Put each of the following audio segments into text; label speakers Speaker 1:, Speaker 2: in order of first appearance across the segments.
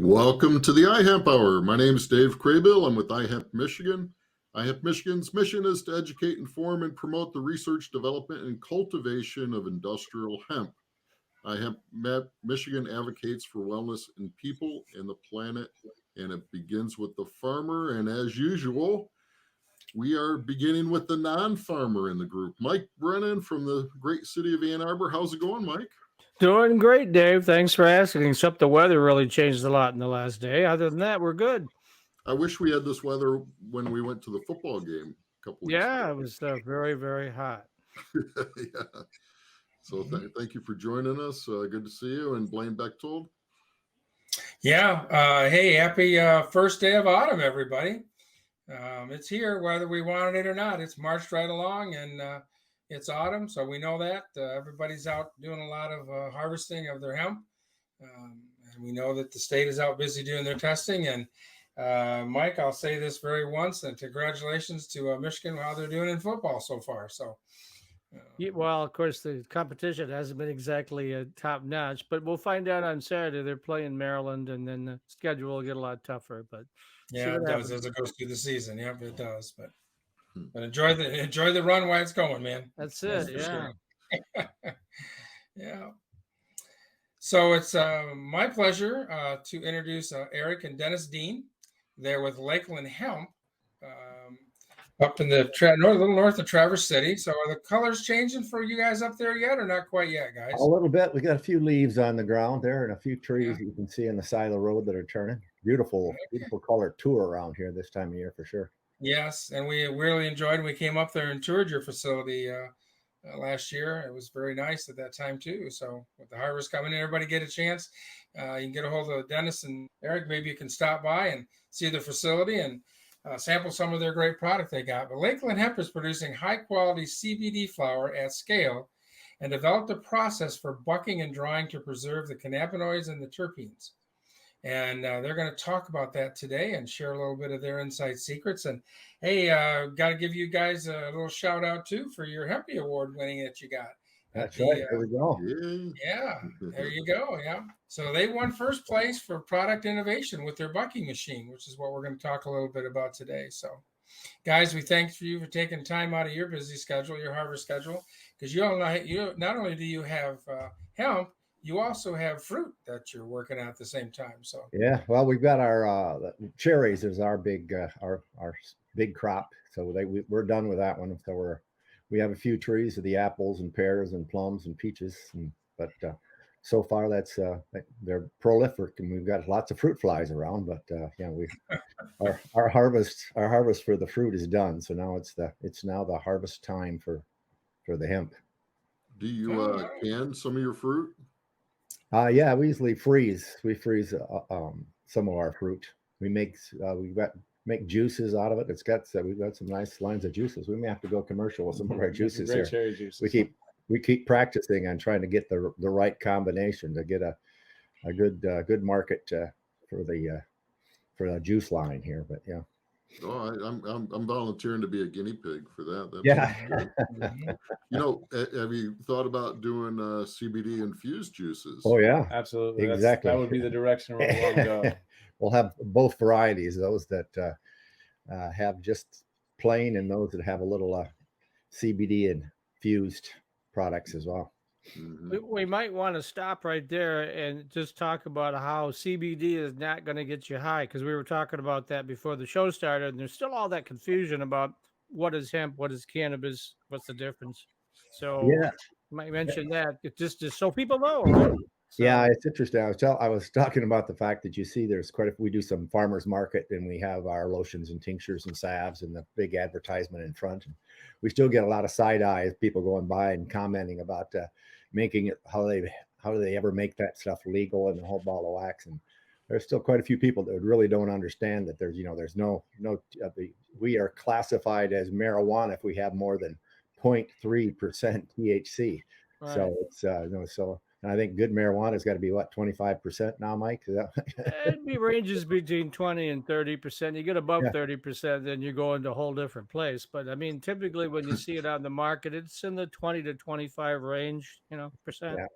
Speaker 1: Welcome to the iHemp Hour. My name is Dave Craybill. I'm with iHemp Michigan. iHemp Michigan's mission is to educate, inform, and promote the research, development, and cultivation of industrial hemp. iHemp Michigan advocates for wellness in people and the planet, and it begins with the farmer. And as usual, we are beginning with the non-farmer in the group. Mike Brennan from the great city of Ann Arbor. How's it going, Mike?
Speaker 2: Doing great, Dave. Thanks for asking. Except the weather really changed a lot in the last day. Other than that, we're good.
Speaker 1: I wish we had this weather when we went to the football game a couple weeks ago.
Speaker 2: Yeah, it was very, very hot.
Speaker 1: Yeah. So thank you for joining us. Good to see you. And Blaine Bechtold.
Speaker 3: Yeah. Hey, happy first day of autumn, everybody. It's here, whether we wanted it or not. It's marched right along, and it's autumn, so we know that. Everybody's out doing a lot of harvesting of their hemp. And we know that the state is out busy doing their testing. And Mike, I'll say this very once, and congratulations to Michigan, how they're doing in football so far. So,
Speaker 2: Well, of course, the competition hasn't been exactly top notch, but we'll find out on Saturday. They're playing Maryland, and then the schedule will get a lot tougher. But
Speaker 3: yeah, it does as it goes through the season. Yep, it does. But enjoy the run while it's going, man.
Speaker 2: That's it. Yeah.
Speaker 3: Sure. Yeah. So it's my pleasure to introduce Eric and Dennis Dean. They're with Lakeland Hemp up in the little north of Traverse City. So are the colors changing for you guys up there yet, or not quite yet, guys?
Speaker 4: A little bit. We got a few leaves on the ground there and a few trees you can see on the side of the road that are turning. Beautiful color tour around here this time of year for sure.
Speaker 3: Yes, and we really enjoyed. We came up there and toured your facility last year. It was very nice at that time too. So with the harvest coming in, everybody get a chance. You can get a hold of Dennis and Eric. Maybe you can stop by and see the facility and sample some of their great product they got. But Lakeland Hemp is producing high quality CBD flower at scale and developed a process for bucking and drying to preserve the cannabinoids and the terpenes. And they're going to talk about that today and share a little bit of their inside secrets. And hey, got to give you guys a little shout out too for your Hempy Award winning that you got.
Speaker 4: That's right. There we go.
Speaker 3: Yeah, there you go. Yeah. So they won first place for product innovation with their bucking machine, which is what we're going to talk a little bit about today. So, guys, we thank you for taking time out of your busy schedule, your harvest schedule, because you not only do you have hemp, you also have fruit that you're working on at the same time. So
Speaker 4: yeah, well, we've got our cherries is our big our big crop. So we're done with that one. So we have a few trees of the apples and pears and plums and peaches, but so far that's they're prolific and we've got lots of fruit flies around. But yeah, our harvest for the fruit is done. So now it's now the harvest time for the hemp.
Speaker 1: Do you can some of your fruit?
Speaker 4: Yeah, we usually freeze. We freeze some of our fruit. We make juices out of it. We've got some nice lines of juices. We may have to go commercial with some of our juices here.
Speaker 5: Cherry juices.
Speaker 4: We keep practicing on trying to get the right combination to get a good market for the juice line here. But yeah.
Speaker 1: Oh, I'm volunteering to be a guinea pig for that. Have you thought about doing CBD infused juices?
Speaker 4: Oh yeah,
Speaker 5: absolutely.
Speaker 4: Exactly.
Speaker 5: That would be the direction where we want to go.
Speaker 4: We'll have both varieties, those that have just plain and those that have a little CBD infused products as well.
Speaker 2: Mm-hmm. We might want to stop right there and just talk about how CBD is not going to get you high, because we were talking about that before the show started, and there's still all that confusion about what is hemp, what is cannabis, what's the difference. So yeah, you might mention that just so people know. Right? So,
Speaker 4: yeah, it's interesting. I was talking about the fact that you see there's we do some farmers market and we have our lotions and tinctures and salves and the big advertisement in front. And we still get a lot of side eyes, people going by and commenting about making it, how do they ever make that stuff legal and the whole ball of wax. And there's still quite a few people that really don't understand that there's no we are classified as marijuana if we have more than 0.3% THC. Right. So it's and I think good marijuana has got to be 25% now, Mike?
Speaker 2: It ranges between 20 and 30%. You get above 30%, then you go into a whole different place. But I mean, typically when you see it on the market, it's in the 20 to 25 range, percent.
Speaker 4: Yeah.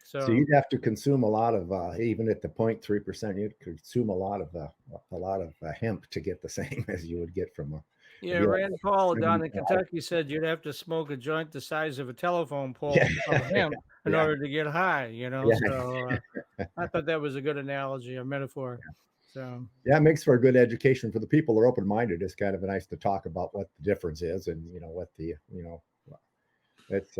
Speaker 4: So you'd have to consume a lot of, even at the 0.3%, you'd consume a lot of hemp to get the same as you would get from a.
Speaker 2: Yeah, Rand Paul down in Kentucky said you'd have to smoke a joint the size of a telephone pole of hemp in order to get high, you know.
Speaker 4: Yeah.
Speaker 2: So I thought that was a good analogy or metaphor. So
Speaker 4: yeah, it makes for a good education for the people that are open-minded. It's kind of nice to talk about what the difference is, and what the it's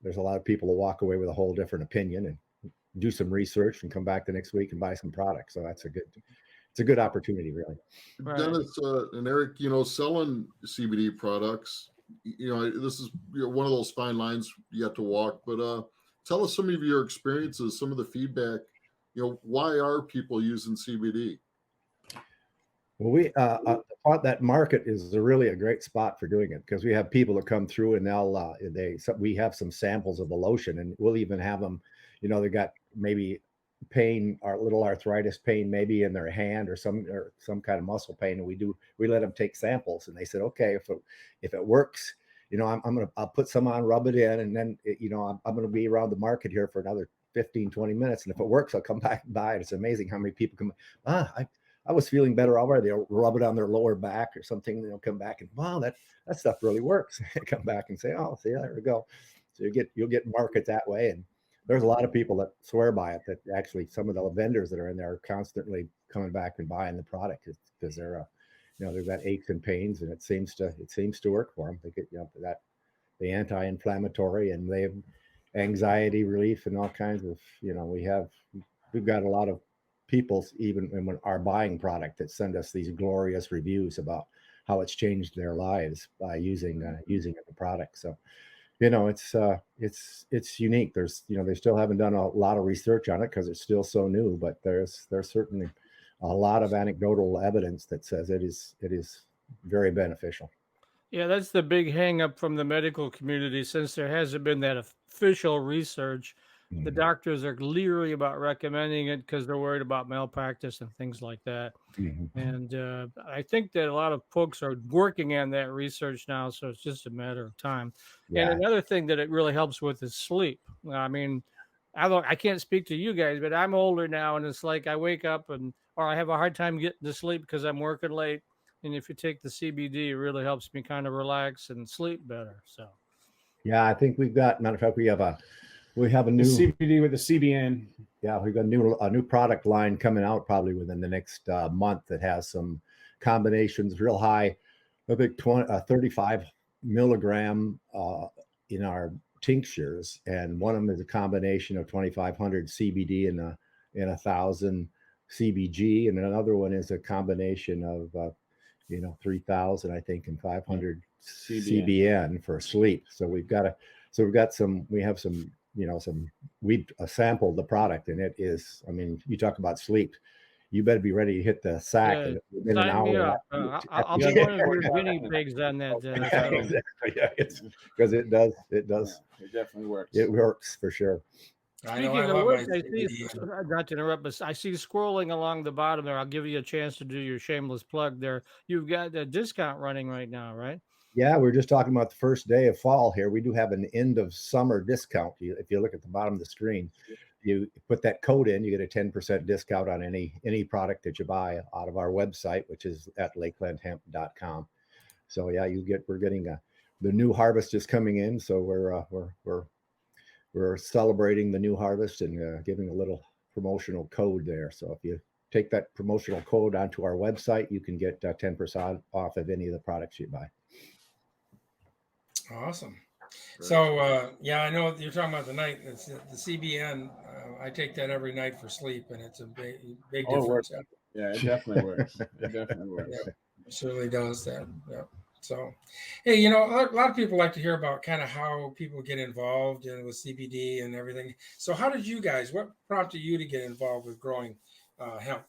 Speaker 4: there's a lot of people who walk away with a whole different opinion and do some research and come back the next week and buy some products. So it's a good opportunity, really.
Speaker 2: Right.
Speaker 1: Dennis and Eric, selling CBD products, this is one of those fine lines you have to walk, but tell us some of your experiences, some of the feedback, why are people using CBD?
Speaker 4: Well, we thought that market is really a great spot for doing it, because we have people that come through and we have some samples of the lotion, and we'll even have them, they got maybe pain or little arthritis pain maybe in their hand or some kind of muscle pain, and we let them take samples, and they said, okay, if it works, I'll put some on, rub it in, and then I'm going to be around the market here for another 15-20 minutes, and if it works, I'll come back and buy it. It's amazing how many people come. I was feeling better already. They'll rub it on their lower back or something. They'll come back and, wow, that stuff really works. Come back and say, oh, see, there we go. So you'll get market that way. And there's a lot of people that swear by it, that actually some of the vendors that are in there are constantly coming back and buying the product because they're, they've got aches and pains, and it seems to work for them. They get, the anti-inflammatory, and they have anxiety relief and all kinds of, we've got a lot of people even when are buying product that send us these glorious reviews about how it's changed their lives by using the product. So it's unique. There's they still haven't done a lot of research on it because it's still so new, but there's certainly a lot of anecdotal evidence that says it is very beneficial.
Speaker 2: Yeah, that's the big hang up from the medical community, since there hasn't been that official research. The doctors are leery about recommending it because they're worried about malpractice and things like that. And I think that a lot of folks are working on that research now, so it's just a matter of time. And another thing that it really helps with is sleep. I mean, I can't speak to you guys, but I'm older now, and it's like I wake up or I have a hard time getting to sleep because I'm working late. And if you take the CBD, it really helps me kind of relax and sleep better. So,
Speaker 4: yeah, I think matter of fact, we have a new
Speaker 5: CBD with the CBN.
Speaker 4: Yeah, we've got a new product line coming out probably within the next month that has some combinations real high, a big 35 milligram in our tinctures, and one of them is a combination of 2,500 CBD and 1,000 CBG, and another one is a combination of 3,000 I think and 500 CBN for sleep. So we have some. We sampled the product, and it is, I mean, you talk about sleep, you better be ready to hit the sack in an hour.
Speaker 2: I'll be one of your guinea pigs on that.
Speaker 4: Exactly. Yeah, because it does. It
Speaker 5: definitely works.
Speaker 4: It works for sure.
Speaker 2: Speaking of which, not to interrupt, but I see scrolling along the bottom there. I'll give you a chance to do your shameless plug there. You've got a discount running right now, right?
Speaker 4: Yeah, we're just talking about the first day of fall here. We do have an end of summer discount. If you look at the bottom of the screen, you put that code in, you get a 10% discount on any product that you buy out of our website, which is at lakelandhemp.com. So yeah, we're getting the new harvest is coming in, so we're celebrating the new harvest and giving a little promotional code there. So if you take that promotional code onto our website, you can get 10% off of any of the products you buy.
Speaker 3: Awesome. So I know you're talking about the night. It's the CBN. I take that every night for sleep, and it's a big difference.
Speaker 5: Yeah, it definitely works. It definitely works.
Speaker 3: Yeah, it certainly does that. Yeah. So, hey, a lot of people like to hear about kind of how people get involved with CBD and everything. So, how did you guys? What prompted you to get involved with growing hemp?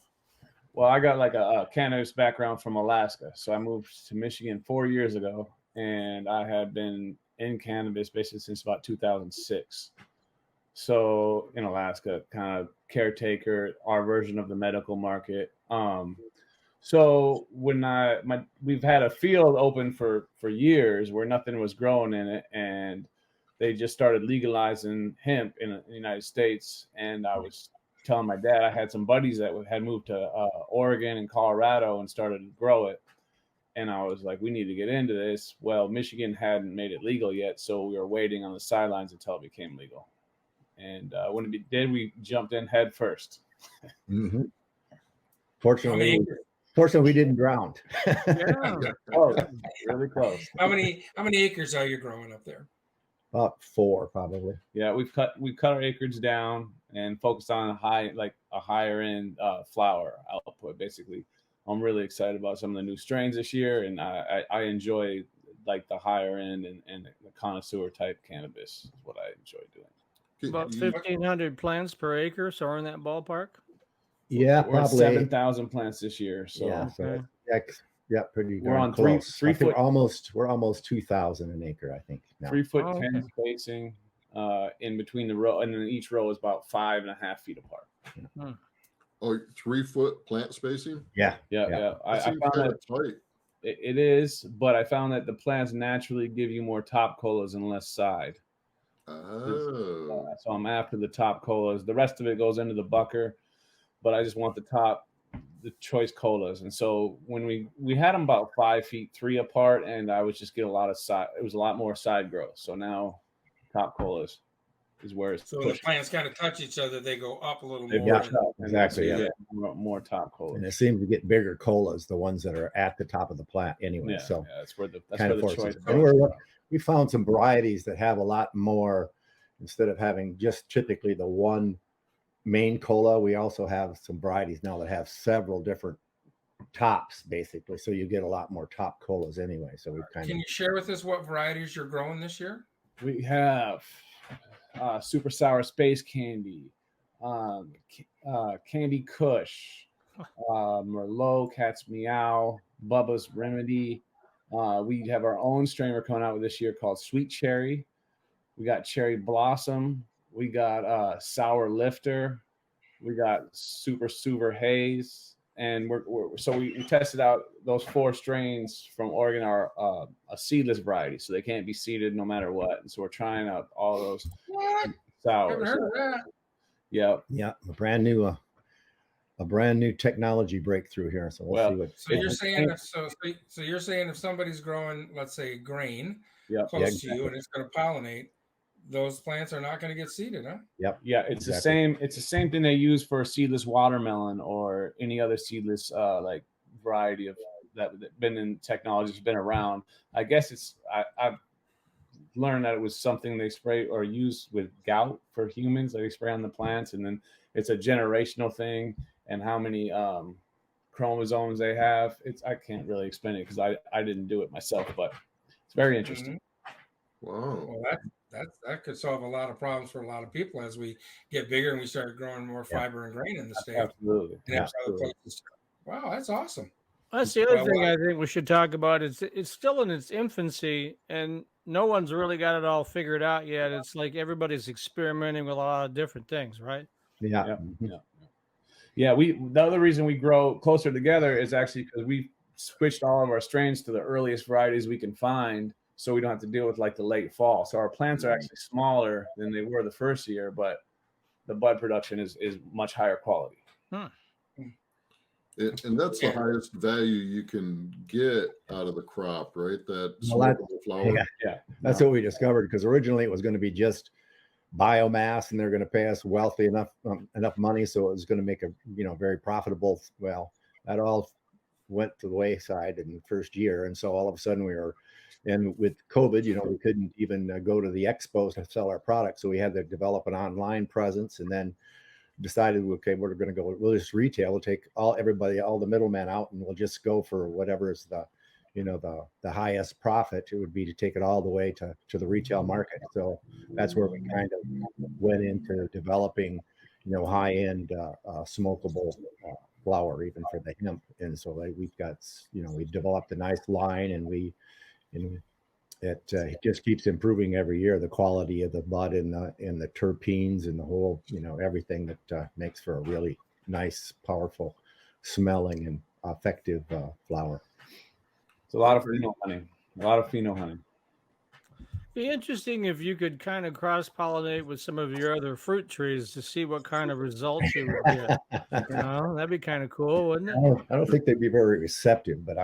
Speaker 5: Well, I got like a cannabis background from Alaska, so I moved to Michigan 4 years ago. And I have been in cannabis basically since about 2006. So in Alaska, kind of caretaker, our version of the medical market. So when we've had a field open for years where nothing was growing in it, and they just started legalizing hemp in the United States. And I was telling my dad, I had some buddies that had moved to Oregon and Colorado and started to grow it. And I was like, we need to get into this. Well, Michigan hadn't made it legal yet, so we were waiting on the sidelines until it became legal. And when it did, we jumped in head first.
Speaker 4: Mm-hmm. Fortunately, we didn't drown.
Speaker 2: Yeah.
Speaker 5: Close, really close.
Speaker 3: How many acres are you growing up there?
Speaker 4: About 4, probably.
Speaker 5: Yeah, we've cut our acreage down and focused on a higher end flower output. Basically, I'm really excited about some of the new strains this year, and I enjoy like the higher end and the connoisseur type cannabis is what I enjoy doing.
Speaker 2: About 1,500 plants per acre, so we're in that ballpark.
Speaker 4: Yeah,
Speaker 5: We're at
Speaker 4: probably
Speaker 5: 7,000 plants this year. So
Speaker 4: yeah, so
Speaker 2: Okay.
Speaker 4: yeah, pretty.
Speaker 5: We're on
Speaker 4: close.
Speaker 5: three
Speaker 4: I think
Speaker 5: foot.
Speaker 4: We're almost 2,000 an acre. I think now.
Speaker 5: 3 foot
Speaker 2: Oh,
Speaker 5: 10
Speaker 2: okay.
Speaker 5: spacing in between the row, and then each row is about 5.5 feet apart.
Speaker 1: Oh, 3 foot plant spacing?
Speaker 5: Yeah.
Speaker 1: That
Speaker 5: I
Speaker 1: seems
Speaker 5: found
Speaker 1: kind
Speaker 5: that
Speaker 1: of tight.
Speaker 5: it is, but I found that the plants naturally give you more top colas and less side.
Speaker 1: Oh.
Speaker 5: So I'm after the top colas. The rest of it goes into the bucker, but I just want the choice colas. And so when we had them about 5 feet 3 apart, and I would just get a lot of side. It was a lot more side growth. So now top colas is where it's
Speaker 3: So when the
Speaker 5: pushed.
Speaker 3: plants kind of touch each other, they go up a little
Speaker 5: They
Speaker 3: more.
Speaker 5: push up, and
Speaker 4: exactly,
Speaker 5: so you
Speaker 4: yeah.
Speaker 5: get more top colas.
Speaker 4: And it seems to get bigger colas, the ones that are at the top of the plant anyway.
Speaker 5: Yeah,
Speaker 4: So
Speaker 5: that's where the
Speaker 4: kind of
Speaker 5: choice
Speaker 4: forces.
Speaker 5: comes
Speaker 4: And
Speaker 5: from.
Speaker 4: we found some varieties that have a lot more, instead of having just typically the one main cola, we also have some varieties now that have several different tops, basically. So you get a lot more top colas anyway. So we've kind
Speaker 3: Can you share with us what varieties you're growing this year?
Speaker 5: We have super sour space candy, Candy Kush, Merlot, Cat's Meow, Bubba's Remedy. We have our own strain we're coming out with this year called Sweet Cherry. We got Cherry Blossom. We got Sour Lifter. We got Super Haze. And we tested out those 4 strains from Oregon are a seedless variety, so they can't be seeded no matter what. And so we're trying out all those
Speaker 3: What?
Speaker 5: sours.
Speaker 3: Haven't heard of that.
Speaker 5: Yeah.
Speaker 4: yeah, a brand new technology breakthrough here. So we'll see what.
Speaker 3: So you're saying you're saying if somebody's growing, let's say, grain close to you, and it's going to pollinate, those plants are not going to get seeded, huh?
Speaker 4: Yep.
Speaker 5: Yeah, it's
Speaker 4: exactly.
Speaker 5: the same thing they use for seedless watermelon or any other seedless like variety of that been in technology, has been around. I guess I've learned that it was something they spray or use with gout for humans that they spray on the plants, and then it's a generational thing, and how many chromosomes they have. I can't really explain it because I didn't do it myself, but it's very interesting.
Speaker 1: Wow.
Speaker 3: Well, that could solve a lot of problems for a lot of people as we get bigger and we start growing more fiber and grain in the state.
Speaker 5: Absolutely.
Speaker 3: And other places. Wow, that's awesome.
Speaker 2: That's the other thing I think we should talk about. It's still in its infancy, and no one's really got it all figured out yet. It's like everybody's experimenting with a lot of different things, right?
Speaker 4: Yeah.
Speaker 5: Yeah. The other reason we grow closer together is actually because we switched all of our strains to the earliest varieties we can find, so we don't have to deal with like the late fall. So our plants are actually smaller than they were the first year, but the bud production is much higher quality.
Speaker 1: And that's the highest value you can get out of the crop, right? That
Speaker 4: Well,
Speaker 1: smokable flower.
Speaker 5: Yeah.
Speaker 4: That's what we discovered, because originally it was going to be just biomass, and they're going to pay us wealthy enough money, so it was going to make a very profitable. Well, that all went to the wayside in the first year, and so all of a sudden and with COVID, we couldn't even go to the expos to sell our products, so we had to develop an online presence, and then decided, okay, we're going to go. We'll just retail. We'll take all the middlemen out, and we'll just go for whatever is the highest profit. It would be to take it all the way to the retail market. So that's where we kind of went into developing, high-end smokable flower, even for the hemp. And so we've got, we developed a nice line, and it just keeps improving every year, the quality of the bud and the terpenes and the whole, everything that makes for a really nice, powerful smelling and effective flower.
Speaker 5: It's a lot of pheno honey.
Speaker 2: Be interesting if you could kind of cross pollinate with some of your other fruit trees to see what kind of results you would get. You know, that'd be kind of cool, wouldn't it?
Speaker 4: I don't think they'd be very receptive, but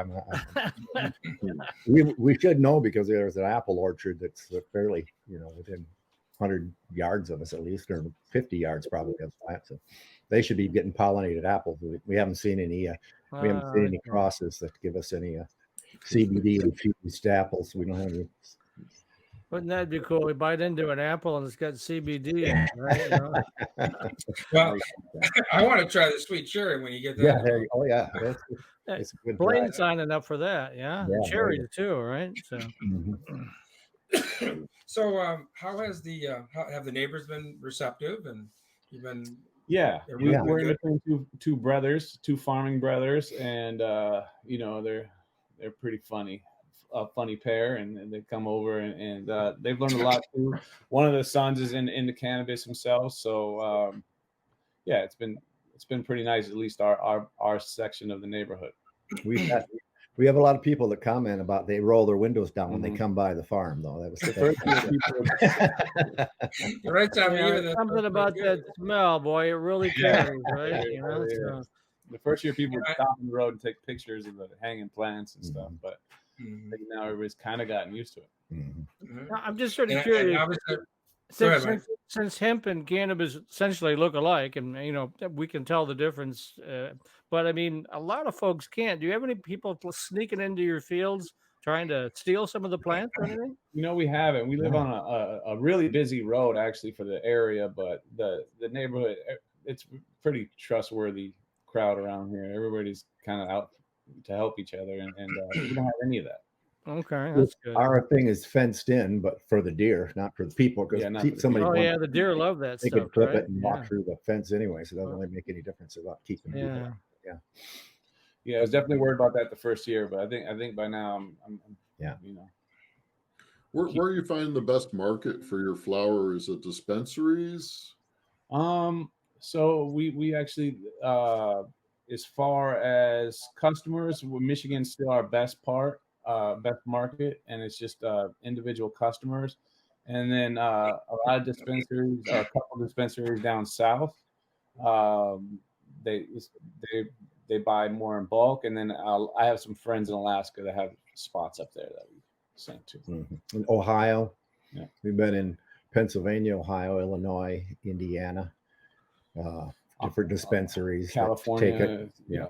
Speaker 4: we should know because there's an apple orchard that's fairly, within 100 yards of us at least, or 50 yards probably of that. So they should be getting pollinated apples. We haven't seen any. We haven't seen any crosses that give us any CBD infused apples. We don't have any.
Speaker 2: Wouldn't that be cool? We bite into an apple and it's got CBD in it, right? You know?
Speaker 3: Well, I want to try the sweet cherry when you get that.
Speaker 4: Yeah. Oh yeah. It's a good.
Speaker 2: Blaine's signing up for that. Yeah.
Speaker 4: Yeah,
Speaker 2: Cherries too, right? So.
Speaker 3: So, how has have the neighbors been receptive, and you've been?
Speaker 5: Yeah,
Speaker 3: Everybody's been
Speaker 5: we're in
Speaker 3: good?
Speaker 5: between two brothers, two farming brothers, and they're pretty funny, a funny pair, and they come over and they've learned a lot too. One of the sons is into cannabis himself, so yeah, it's been pretty nice. At least our section of the neighborhood.
Speaker 4: We have a lot of people that comment about they roll their windows down when they come by the farm, though. That was
Speaker 5: The first year people,
Speaker 3: Right time,
Speaker 2: Yeah,
Speaker 3: even
Speaker 2: something about that smell, boy. It really carries, right? You know,
Speaker 5: Yeah.
Speaker 2: so.
Speaker 5: the first year people would stop on the road and take pictures of the hanging plants and stuff, but
Speaker 3: Mhm.
Speaker 5: I think now everybody's kind of gotten used to it.
Speaker 3: Mhm.
Speaker 2: I'm just sort of
Speaker 3: And
Speaker 2: curious.
Speaker 3: obviously,
Speaker 2: Since,
Speaker 3: ahead, Mike.
Speaker 2: since hemp and cannabis essentially look alike, and we can tell the difference, but I mean, a lot of folks can't. Do you have any people sneaking into your fields trying to steal some of the plants or anything?
Speaker 5: We haven't. We live on a really busy road actually for the area, but the neighborhood, it's pretty trustworthy crowd around here. Everybody's kind of out to help each other, and we don't have any of that.
Speaker 2: Okay, that's good.
Speaker 4: Our thing is fenced in, but for the deer, not for the people. Because
Speaker 5: Yeah, not for the
Speaker 4: somebody.
Speaker 2: Oh yeah, the deer love that
Speaker 4: They
Speaker 2: stuff.
Speaker 4: could clip
Speaker 2: Right?
Speaker 4: it and walk through the fence anyway, so it doesn't
Speaker 2: Oh.
Speaker 4: really make any difference about keeping people
Speaker 2: Yeah.
Speaker 4: out. Yeah.
Speaker 5: Yeah, I was definitely worried about that the first year, but I think by now I'm
Speaker 4: Yeah.
Speaker 1: Where are you finding the best market for your flower? Is it dispensaries?
Speaker 5: So we actually as far as customers, Michigan's still our best market, and it's just individual customers, and then a lot of dispensaries, or a couple dispensaries down south, they buy more in bulk, and then I have some friends in Alaska that have spots up there that we sent to.
Speaker 4: In Ohio,
Speaker 5: Yeah.
Speaker 4: we've been in Pennsylvania, Ohio, Illinois, Indiana, different dispensaries. that
Speaker 5: California,
Speaker 4: take it. Yeah.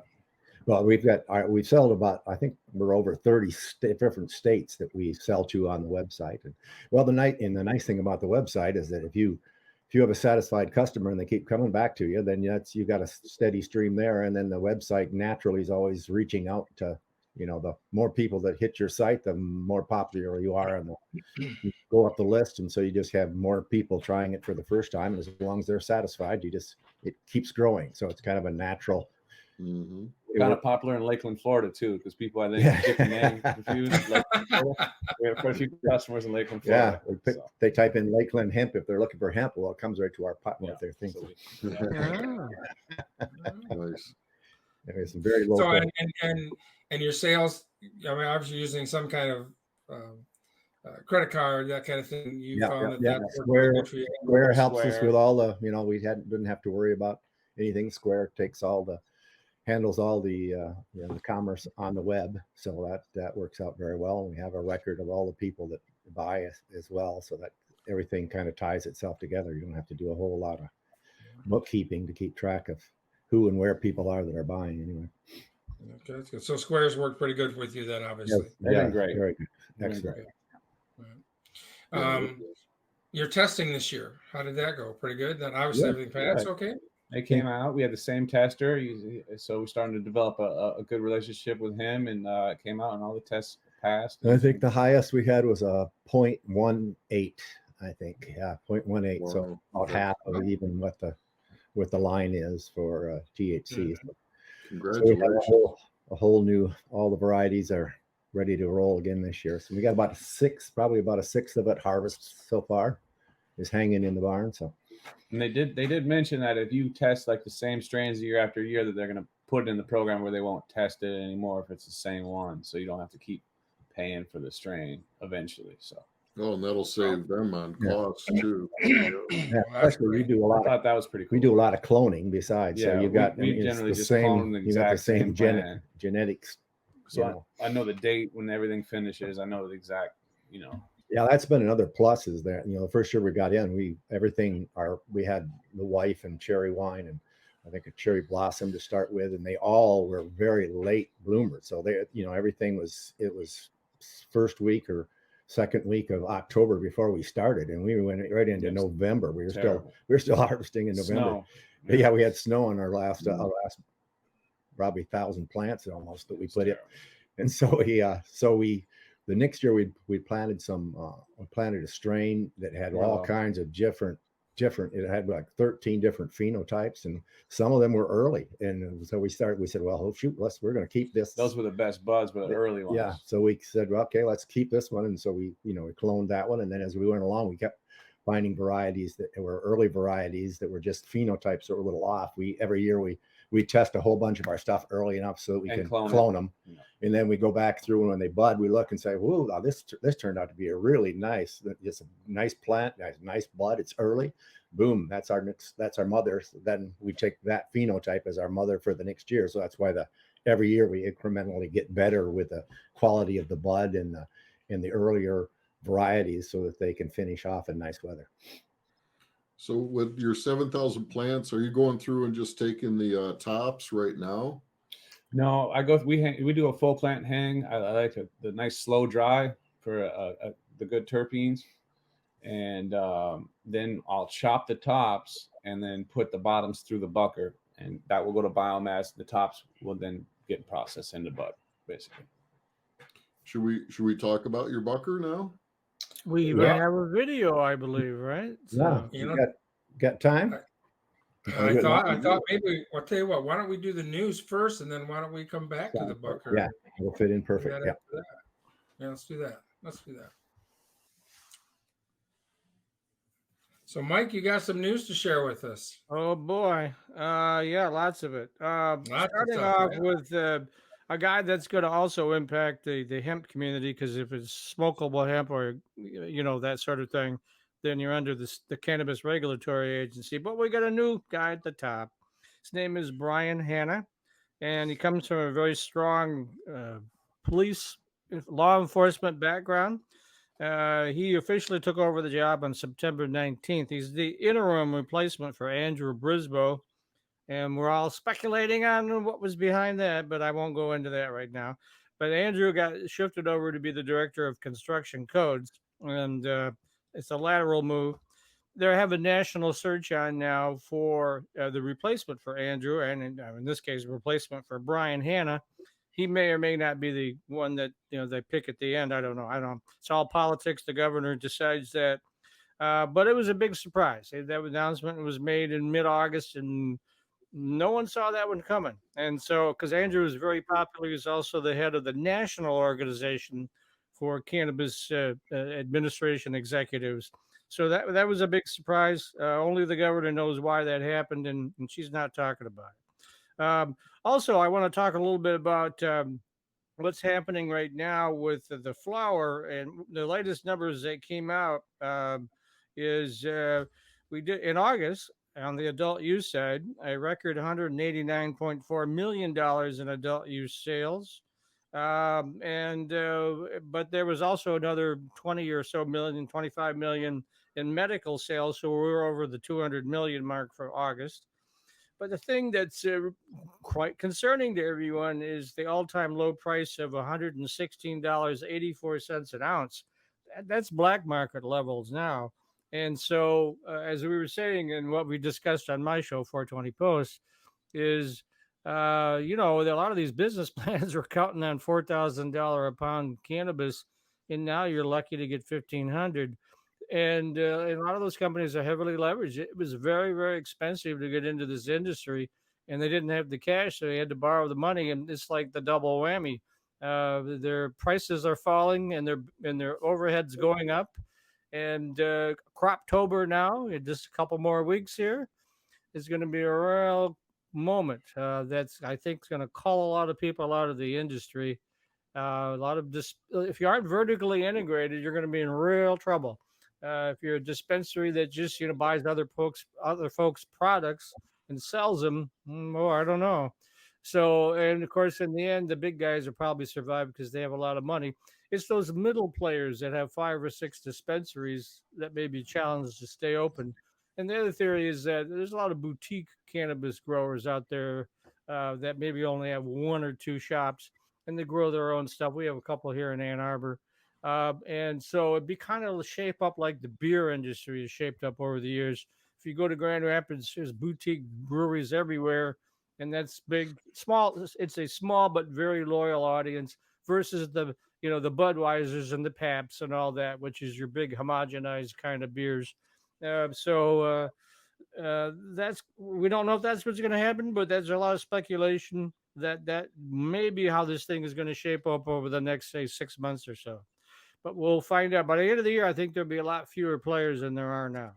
Speaker 4: Well, we've sold about, I think we're over 30 different states that we sell to on the website. And well, the nice thing about the website is that if you have a satisfied customer and they keep coming back to you, then you got a steady stream there. And then the website naturally is always reaching out to, the more people that hit your site, the more popular you are, and you go up the list. And so you just have more people trying it for the first time. And as long as they're satisfied, it keeps growing. So it's kind of a natural.
Speaker 1: Mm-hmm.
Speaker 5: Kind of popular in Lakeland, Florida too, because people I think get the name confused. We have quite a few customers in Lakeland, Florida.
Speaker 4: Yeah, they type in Lakeland Hemp if they're looking for hemp. Well, it comes right to our pot what they're thinking.
Speaker 1: Nice.
Speaker 4: There's some very low.
Speaker 3: So and your sales, I mean, obviously using some kind of credit card, that kind of thing. You found that
Speaker 4: Square helps us with all the, we didn't have to worry about anything. Square handles all the the commerce on the web, so that works out very well. We have a record of all the people that buy as well, so that everything kind of ties itself together. You don't have to do a whole lot of bookkeeping to keep track of who and where people are that are buying anyway.
Speaker 3: Okay, that's good. So Square's worked pretty good with you then, obviously.
Speaker 4: Yeah,
Speaker 5: great.
Speaker 4: Very good. Excellent.
Speaker 3: Your testing this year, how did that go? Pretty good. Then obviously everything passed. Okay.
Speaker 5: They came out. We had the same tester, so we're starting to develop a good relationship with him, and it came out, and all the tests passed.
Speaker 4: I think the highest we had was a 0.18. I think 0.18. Wow. So about half of even what the line is for THC. So
Speaker 1: Congratulations!
Speaker 4: So a whole new, all the varieties are ready to roll again this year. So we got about probably about a sixth of it harvest so far is hanging in the barn. So.
Speaker 5: And they did mention that if you test like the same strains year after year, that they're going to put it in the program where they won't test it anymore if it's the same one, so you don't have to keep paying for the strain eventually. So
Speaker 1: Oh, and that'll save them on
Speaker 4: Yeah.
Speaker 1: costs too. Yeah.
Speaker 4: Yeah,
Speaker 3: Well, that's
Speaker 4: especially we
Speaker 3: great.
Speaker 4: do a
Speaker 5: I
Speaker 4: lot of
Speaker 5: thought that was pretty cool.
Speaker 4: we do a lot of cloning besides. So
Speaker 5: Yeah,
Speaker 4: you got
Speaker 5: we
Speaker 4: it's
Speaker 5: generally
Speaker 4: the
Speaker 5: just
Speaker 4: same.
Speaker 5: clone the
Speaker 4: You got the
Speaker 5: exact same plan.
Speaker 4: genetics.
Speaker 5: So I know the date when everything finishes. I know the exact,
Speaker 4: Yeah, that's been another plus is that the first year we got in, we had the wife and cherry wine and I think a cherry blossom to start with, and they all were very late bloomers. So they everything was first week or second week of October before we started, and we went right into November. We were still harvesting in November.
Speaker 5: Snow.
Speaker 4: But yeah, we had snow on our last probably 1,000 plants almost that we put in. And so the next year we planted a strain that had all kinds of different, it had like 13 different phenotypes, and some of them were early. And so we said, well, oh shoot, we're going to keep this.
Speaker 5: Those were the best buds, but the early ones.
Speaker 4: Yeah. So we said, well, okay, let's keep this one. And so we cloned that one. And then as we went along, we kept finding varieties that were early varieties that were just phenotypes that were a little off. Every year we test a whole bunch of our stuff early enough so that we can clone them. Yeah. And then we go back through, and when they bud, we look and say, whoa, this turned out to be a really nice, it's a nice plant, nice bud. It's early. Boom. That's our mother. So then we take that phenotype as our mother for the next year. So that's why every year we incrementally get better with the quality of the bud and the earlier varieties so that they can finish off in nice weather.
Speaker 1: So with your 7,000 plants, are you going through and just taking the tops right now?
Speaker 5: No, we do a full plant hang. I like the nice slow dry for the good terpenes. And then I'll chop the tops and then put the bottoms through the bucker, and that will go to biomass. The tops will then get processed into bud, basically.
Speaker 1: Should we talk about your bucker now?
Speaker 2: We even have a video, I believe, right?
Speaker 4: So, you got time?
Speaker 3: I thought maybe I'll tell you what. Why don't we do the news first, and then why don't we come back to the bucker?
Speaker 4: Yeah, it'll fit in perfect.
Speaker 3: Yeah, let's do that. So, Mike, you got some news to share with us.
Speaker 2: Oh boy, yeah, lots of it. Starting off with a guy that's going to also impact the hemp community, because if it's smokable hemp or that sort of thing, then you're under the Cannabis Regulatory Agency. But we got a new guy at the top. His name is Brian Hanna, and he comes from a very strong police law enforcement background. He officially took over the job on September 19th. He's the interim replacement for Andrew Brisboe, and we're all speculating on what was behind that, but I won't go into that right now. But Andrew got shifted over to be the director of construction codes, and it's a lateral move. They have a national search on now for the replacement for Andrew, and in this case, replacement for Brian Hanna. He may or may not be the one that they pick at the end. I don't know. It's all politics. The governor decides that. But it was a big surprise. That announcement was made in mid-August, and no one saw that one coming. And so, because Andrew is very popular, he's also the head of the national organization for cannabis administration executives. So that was a big surprise. Only the governor knows why that happened, and she's not talking about it. Also, I want to talk a little bit about what's happening right now with the flower, and the latest numbers that came out is we did in August on the adult use side a record $189.4 million in adult use sales, but there was also another 20 or so million, 25 million in medical sales, so we were over the 200 million mark for August. But the thing that's quite concerning to everyone is the all-time low price of $116.84 an ounce. That's black market levels now. And so, as we were saying, and what we discussed on my show, 420 Post, is, a lot of these business plans are counting on $4,000 a pound cannabis, and now you're lucky to get $1,500. And a lot of those companies are heavily leveraged. It was very, very expensive to get into this industry, and they didn't have the cash, so they had to borrow the money. And it's like the double whammy. Their prices are falling, and their overheads going up. And Croptober now, in just a couple more weeks here, is going to be a real moment that's, I think, going to call a lot of people out of the industry. A lot of if you aren't vertically integrated, you're going to be in real trouble. If you're a dispensary that just buys other folks' products and sells them, I don't know. So, and of course, in the end, the big guys will probably survive because they have a lot of money. It's those middle players that have 5 or 6 dispensaries that may be challenged to stay open. And the other theory is that there's a lot of boutique cannabis growers out there that maybe only have 1 or 2 shops, and they grow their own stuff. We have a couple here in Ann Arbor. And so it'd be kind of shape up like the beer industry is shaped up over the years. If you go to Grand Rapids, there's boutique breweries everywhere, and that's big, small. It's a small but very loyal audience versus the the Budweisers and the Paps and all that, which is your big homogenized kind of beers. That's we don't know if that's what's going to happen, but there's a lot of speculation that may be how this thing is going to shape up over the next, say, 6 months or so. But we'll find out. By the end of the year, I think there'll be a lot fewer players than there are now.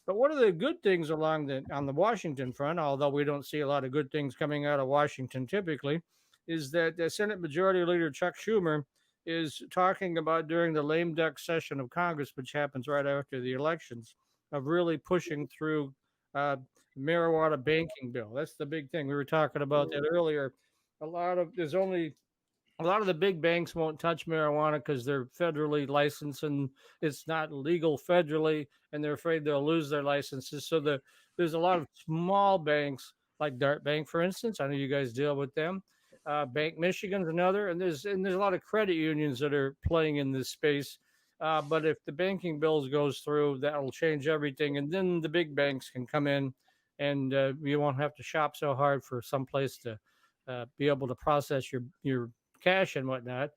Speaker 2: But one of the good things on the Washington front, although we don't see a lot of good things coming out of Washington typically, is that the Senate Majority Leader Chuck Schumer is talking about during the lame duck session of Congress, which happens right after the elections, of really pushing through uh, marijuana banking bill. That's the big thing. We were talking about that earlier. A lot of the big banks won't touch marijuana because they're federally licensed and it's not legal federally, and they're afraid they'll lose their licenses. So there's a lot of small banks like Dart Bank, for instance. I know you guys deal with them. Bank Michigan's another, and there's a lot of credit unions that are playing in this space. But if the banking bills goes through, that'll change everything, and then the big banks can come in, and you won't have to shop so hard for some place to be able to process your cash and whatnot.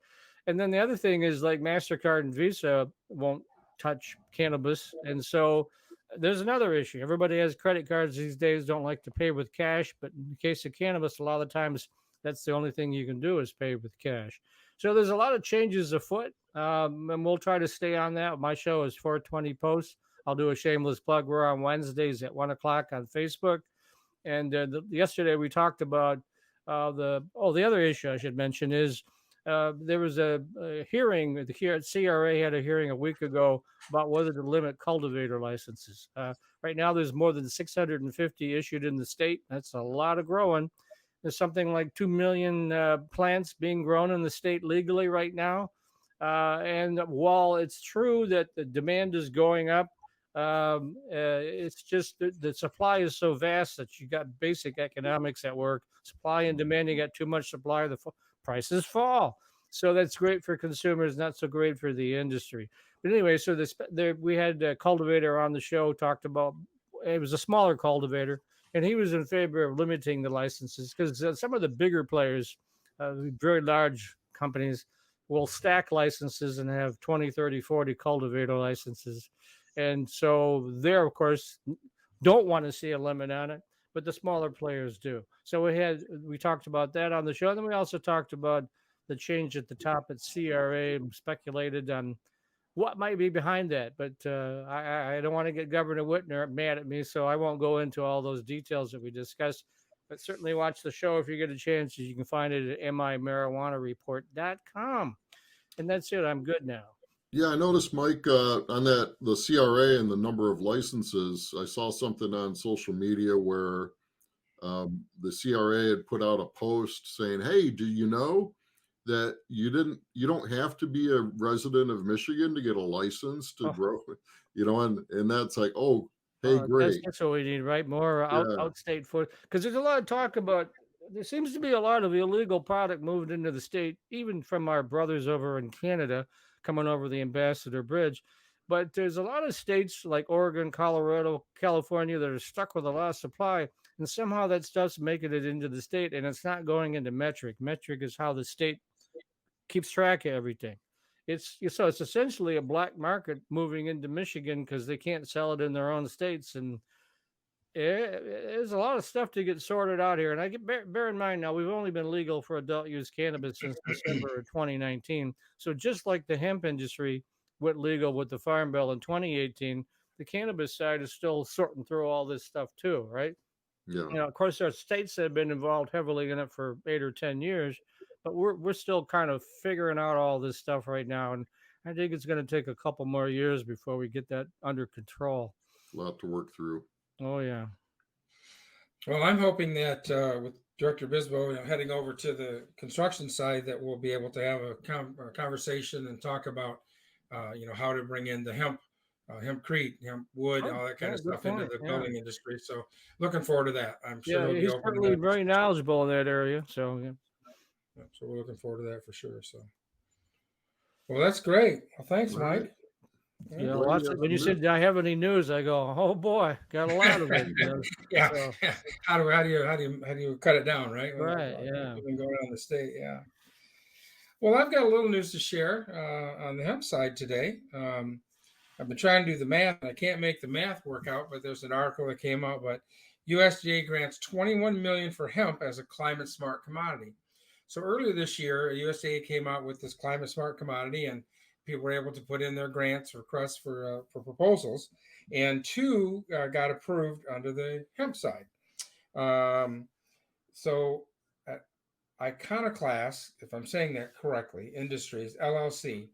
Speaker 2: And then the other thing is like MasterCard and Visa won't touch cannabis. And so there's another issue. Everybody has credit cards these days, don't like to pay with cash. But in the case of cannabis, a lot of times that's the only thing you can do is pay with cash. So there's a lot of changes afoot. And we'll try to stay on that. My show is 420 Posts. I'll do a shameless plug. We're on Wednesdays at 1:00 on Facebook. And yesterday we talked about the other issue I should mention is there was a hearing here at CRA had a hearing a week ago about whether to limit cultivator licenses. Right now, there's more than 650 issued in the state. That's a lot of growing. There's something like 2 million plants being grown in the state legally right now. And while it's true that the demand is going up, it's just the supply is so vast that you got basic economics at work. Supply and demand, you got too much supply, the prices fall. So that's great for consumers, not so great for the industry. But anyway, so we had a cultivator on the show, talked about, it was a smaller cultivator, and he was in favor of limiting the licenses because some of the bigger players, very large companies, will stack licenses and have 20, 30, 40 cultivator licenses. And so there, of course, don't want to see a limit on it, but the smaller players do. So we talked about that on the show. And then we also talked about the change at the top at CRA and speculated on what might be behind that. But I don't want to get Governor Whitner mad at me, so I won't go into all those details that we discussed. But certainly watch the show if you get a chance. You can find it at mimarijuanareport.com. And that's it. I'm good now.
Speaker 1: Yeah, I noticed, Mike, on the CRA and the number of licenses. I saw something on social media where the CRA had put out a post saying, "Hey, do you know that you don't have to be a resident of Michigan to get a license to grow?" And that's like, oh, hey, great.
Speaker 2: That's what we need, right? More outstate food, because there's a lot of talk about. There seems to be a lot of illegal product moved into the state, even from our brothers over in Canada, coming over the Ambassador Bridge. But there's a lot of states like Oregon, Colorado, California that are stuck with a lot of supply, and somehow that stuff's making it into the state, and it's not going into metric. Metric is how the state keeps track of everything. It's essentially a black market moving into Michigan because they can't sell it in their own states, and there's a lot of stuff to get sorted out here. And bear in mind now, we've only been legal for adult use cannabis since December of 2019. So just like the hemp industry went legal with the Farm Bill in 2018, the cannabis side is still sorting through all this stuff too, right?
Speaker 1: Yeah.
Speaker 2: Of course, there are states that have been involved heavily in it for 8 or 10 years, but we're still kind of figuring out all this stuff right now, and I think it's going to take a couple more years before we get that under control.
Speaker 1: A lot to work through.
Speaker 2: Oh yeah.
Speaker 3: Well, I'm hoping that with Director Bisbo, heading over to the construction side, that we'll be able to have a conversation and talk about, how to bring in the hempcrete, hemp wood, all that kind of stuff into the building industry. So looking forward to that. I'm sure he'll be
Speaker 2: he's
Speaker 3: open
Speaker 2: certainly
Speaker 3: to that.
Speaker 2: very knowledgeable in that area. So yeah.
Speaker 3: So we're looking forward to that for sure. So, well, that's great. Well, thanks,
Speaker 1: Right.
Speaker 3: Mike.
Speaker 2: Yeah, when you said, "Do I have any news?" I go, "Oh boy, got a lot of it."
Speaker 3: Yeah.
Speaker 2: So,
Speaker 3: How do you cut it down, right?
Speaker 2: right. Yeah.
Speaker 3: Even going on the state. Yeah. Well, I've got a little news to share on the hemp side today. I've been trying to do the math, and I can't make the math work out. But there's an article that came out. But USDA grants $21 million for hemp as a climate smart commodity. So earlier this year, USDA came out with this climate smart commodity, and people were able to put in their grants or requests for proposals, and 2 got approved under the hemp side. So Iconoclast, if I'm saying that correctly, Industries LLC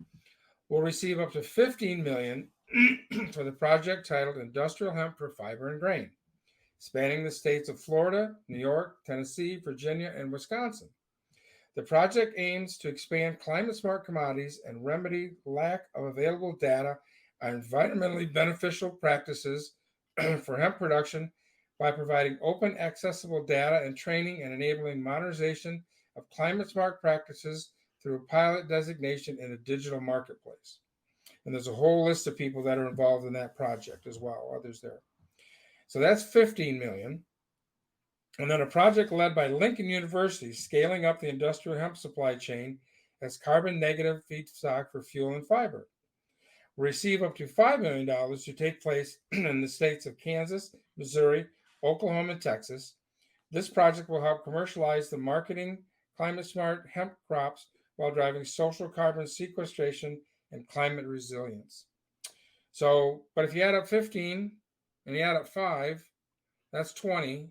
Speaker 3: will receive up to $15 million for the project titled Industrial Hemp for Fiber and Grain, spanning the states of Florida, New York, Tennessee, Virginia, and Wisconsin. The project aims to expand climate-smart commodities and remedy lack of available data on environmentally beneficial practices for hemp production by providing open, accessible data and training and enabling modernization of climate-smart practices through a pilot designation in a digital marketplace. And there's a whole list of people that are involved in that project as well, others there. So that's $15 million. And then a project led by Lincoln University, scaling up the industrial hemp supply chain as carbon negative feedstock for fuel and fiber. Will receive up to $5 million to take place in the states of Kansas, Missouri, Oklahoma, and Texas. This project will help commercialize the marketing climate smart hemp crops while driving social carbon sequestration and climate resilience. So, but if you add up 15 and you add up 5, that's 20.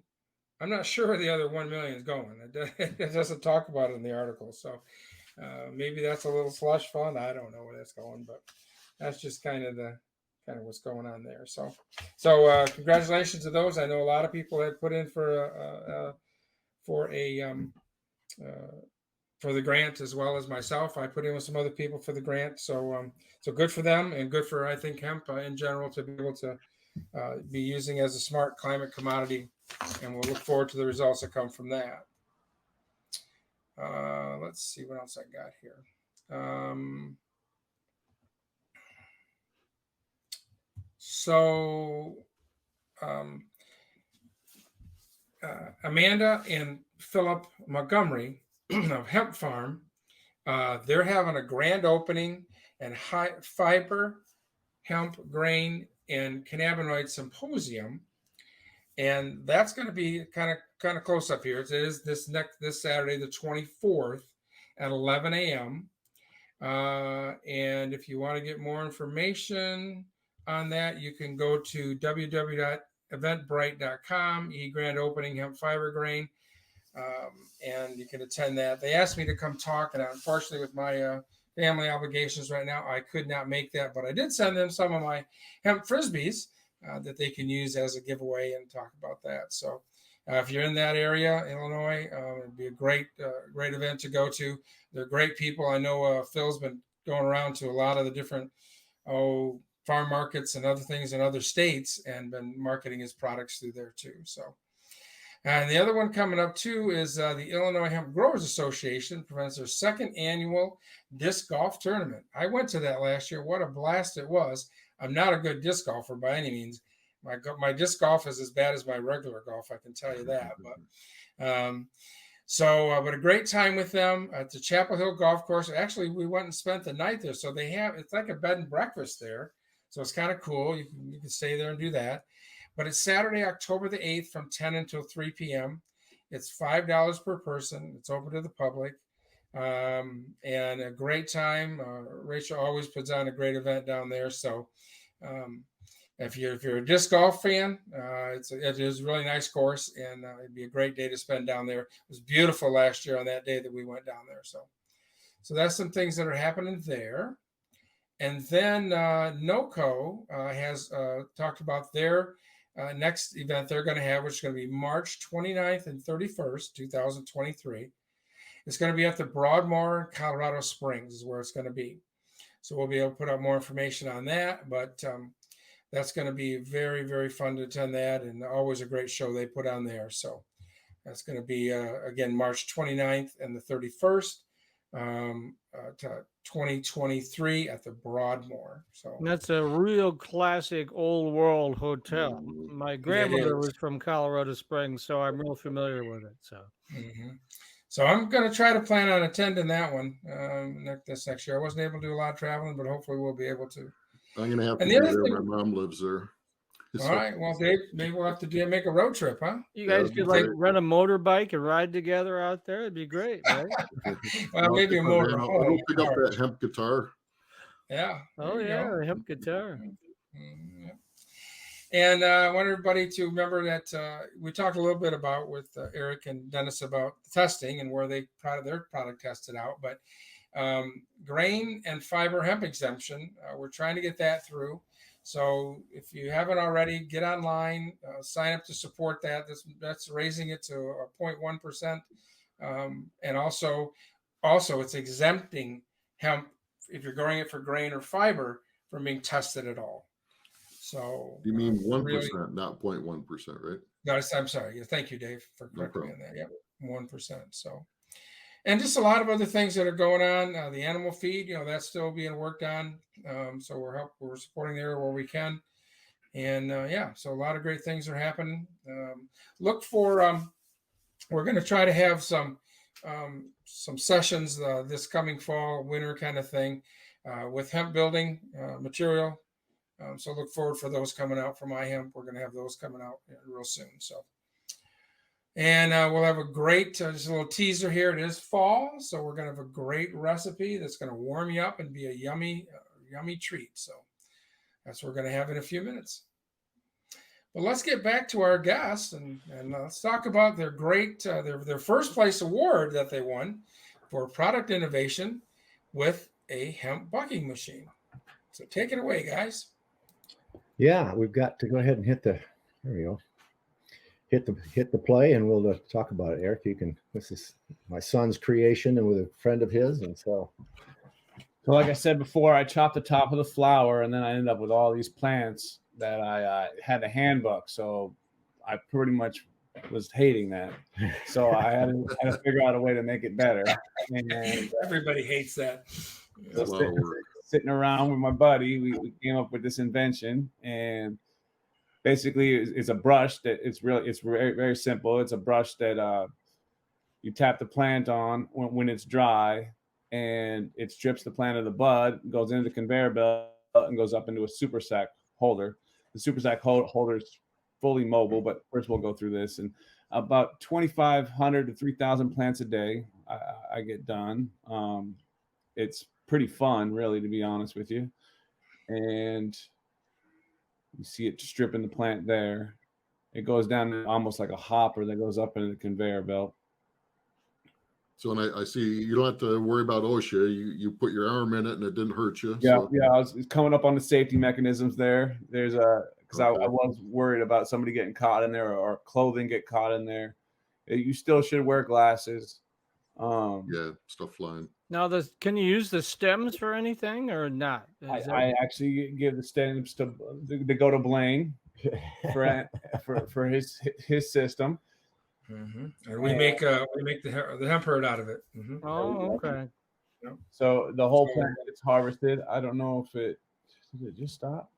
Speaker 3: I'm not sure where the other 1 million is going. It doesn't talk about it in the article. So maybe that's a little slush fund. I don't know where that's going, but that's just kind of what's going on there. So congratulations to those. I know a lot of people had put in for the grant, as well as myself. I put in with some other people for the grant. So good for them, and good for, I think, hemp in general to be able to be using as a smart climate commodity. And we'll look forward to the results that come from that. Let's see what else I got here. Amanda and Philip Montgomery of Hemp Farm, they're having a grand opening and high fiber, hemp, grain, and cannabinoid symposium. And that's going to be kind of close up here. It is this Saturday, the 24th at 11 a.m. And if you want to get more information on that, you can go to www.eventbrite.com, grand opening hemp fiber grain, and you can attend that. They asked me to come talk, and unfortunately with my family obligations right now, I could not make that, but I did send them some of my hemp frisbees that they can use as a giveaway and talk about that. So if you're in that area, Illinois, it'd be a great event to go to. They're great people. I know Phil's been going around to a lot of the different farm markets and other things in other states and been marketing his products through there too. So, and the other one coming up too is the Illinois Hemp Growers Association presents their 2nd annual disc golf tournament. I went to that last year. What a blast it was. I'm not a good disc golfer by any means. My disc golf is as bad as my regular golf, I can tell you that. But but a great time with them at the Chapel Hill Golf Course. Actually, we went and spent the night there. So it's like a bed and breakfast there. So it's kind of cool. You can stay there and do that. But it's Saturday, October the 8th from 10 until 3 p.m. It's $5 per person. It's open to the public. And a great time. Rachel always puts on a great event down there. So if you're a disc golf fan, it is a really nice course, and it'd be a great day to spend down there. It was beautiful last year on that day that we went down there. So that's some things that are happening there. And then NOCO has talked about their next event they're going to have, which is going to be March 29th and 31st, 2023. It's going to be at the Broadmoor, Colorado Springs is where it's going to be. So we'll be able to put out more information on that, but that's going to be very, very fun to attend that, and always a great show they put on there. So that's going to be, again, March 29th and the 31st, to 2023 at the Broadmoor. So
Speaker 2: That's a real classic old world hotel. My grandmother was from Colorado Springs, so I'm real familiar with it.
Speaker 3: So I'm going to try to plan on attending that one this next year. I wasn't able to do a lot of traveling, but hopefully we'll be able to.
Speaker 1: I'm going to have to be there. My mom lives there.
Speaker 3: All right. Well, Dave, maybe we'll have to make a road trip, huh?
Speaker 2: You guys could like rent a motorbike and ride together out there. It'd be great, right?
Speaker 3: Well, maybe a motor.
Speaker 1: I'll go pick up that hemp guitar.
Speaker 3: Yeah.
Speaker 2: Oh yeah, hemp guitar.
Speaker 3: And I want everybody to remember that we talked a little bit about with Eric and Dennis about testing and where their product tested out. But grain and fiber hemp exemption, we're trying to get that through. So if you haven't already, get online, sign up to support that. That's raising it to 0.1%. And also it's exempting hemp if you're growing it for grain or fiber from being tested at all. So
Speaker 1: you mean 1%, not 0.1%, right?
Speaker 3: No, I'm sorry. Thank you, Dave, for correcting me on that. Yep, 1%. So, and just a lot of other things that are going on. The animal feed, that's still being worked on. So we're supporting there where we can, and so a lot of great things are happening. Look for we're going to try to have some sessions this coming fall, winter kind of thing with hemp building material. So look forward for those coming out from iHemp. We're going to have those coming out real soon. So, and we'll have a great, just a little teaser here. It is fall, so we're going to have a great recipe that's going to warm you up and be a yummy treat. So that's what we're going to have in a few minutes. But let's get back to our guests and let's talk about their great, their first place award that they won for product innovation with a hemp bucking machine. So take it away, guys.
Speaker 4: Yeah, we've got to go ahead and there we go. Hit the play, and we'll talk about it. Eric, this is my son's creation and with a friend of his. And so
Speaker 5: like I said before, I chopped the top of the flower, and then I ended up with all these plants that I had a handbook. So I pretty much was hating that. So I had to figure out a way to make it better. And
Speaker 3: everybody hates that.
Speaker 5: Sitting around with my buddy, we came up with this invention, and basically it's a brush that it's very, very simple. It's a brush that you tap the plant on when it's dry, and it strips the plant of the bud, goes into the conveyor belt, and goes up into a super sack holder. The super sack holder is fully mobile, but first we'll go through this. And about 2,500 to 3,000 plants a day I get done. It's pretty fun, really, to be honest with you. And you see it stripping the plant there. It goes down almost like a hopper that goes up into the conveyor belt.
Speaker 1: So when I see you don't have to worry about OSHA. You put your arm in it and it didn't hurt you.
Speaker 5: Yeah,
Speaker 1: so.
Speaker 5: I was coming up on the safety mechanisms there. There's because I was worried about somebody getting caught in there or clothing get caught in there. You still should wear glasses.
Speaker 1: Yeah, stuff flying.
Speaker 2: Now, can you use the stems for anything or not?
Speaker 5: I actually give the stems to go to Blaine for his system.
Speaker 3: Mm-hmm. And we make the hemp herd out of it. Mm-hmm.
Speaker 2: Oh, okay.
Speaker 5: So the whole plant gets harvested. I don't know if it just stopped.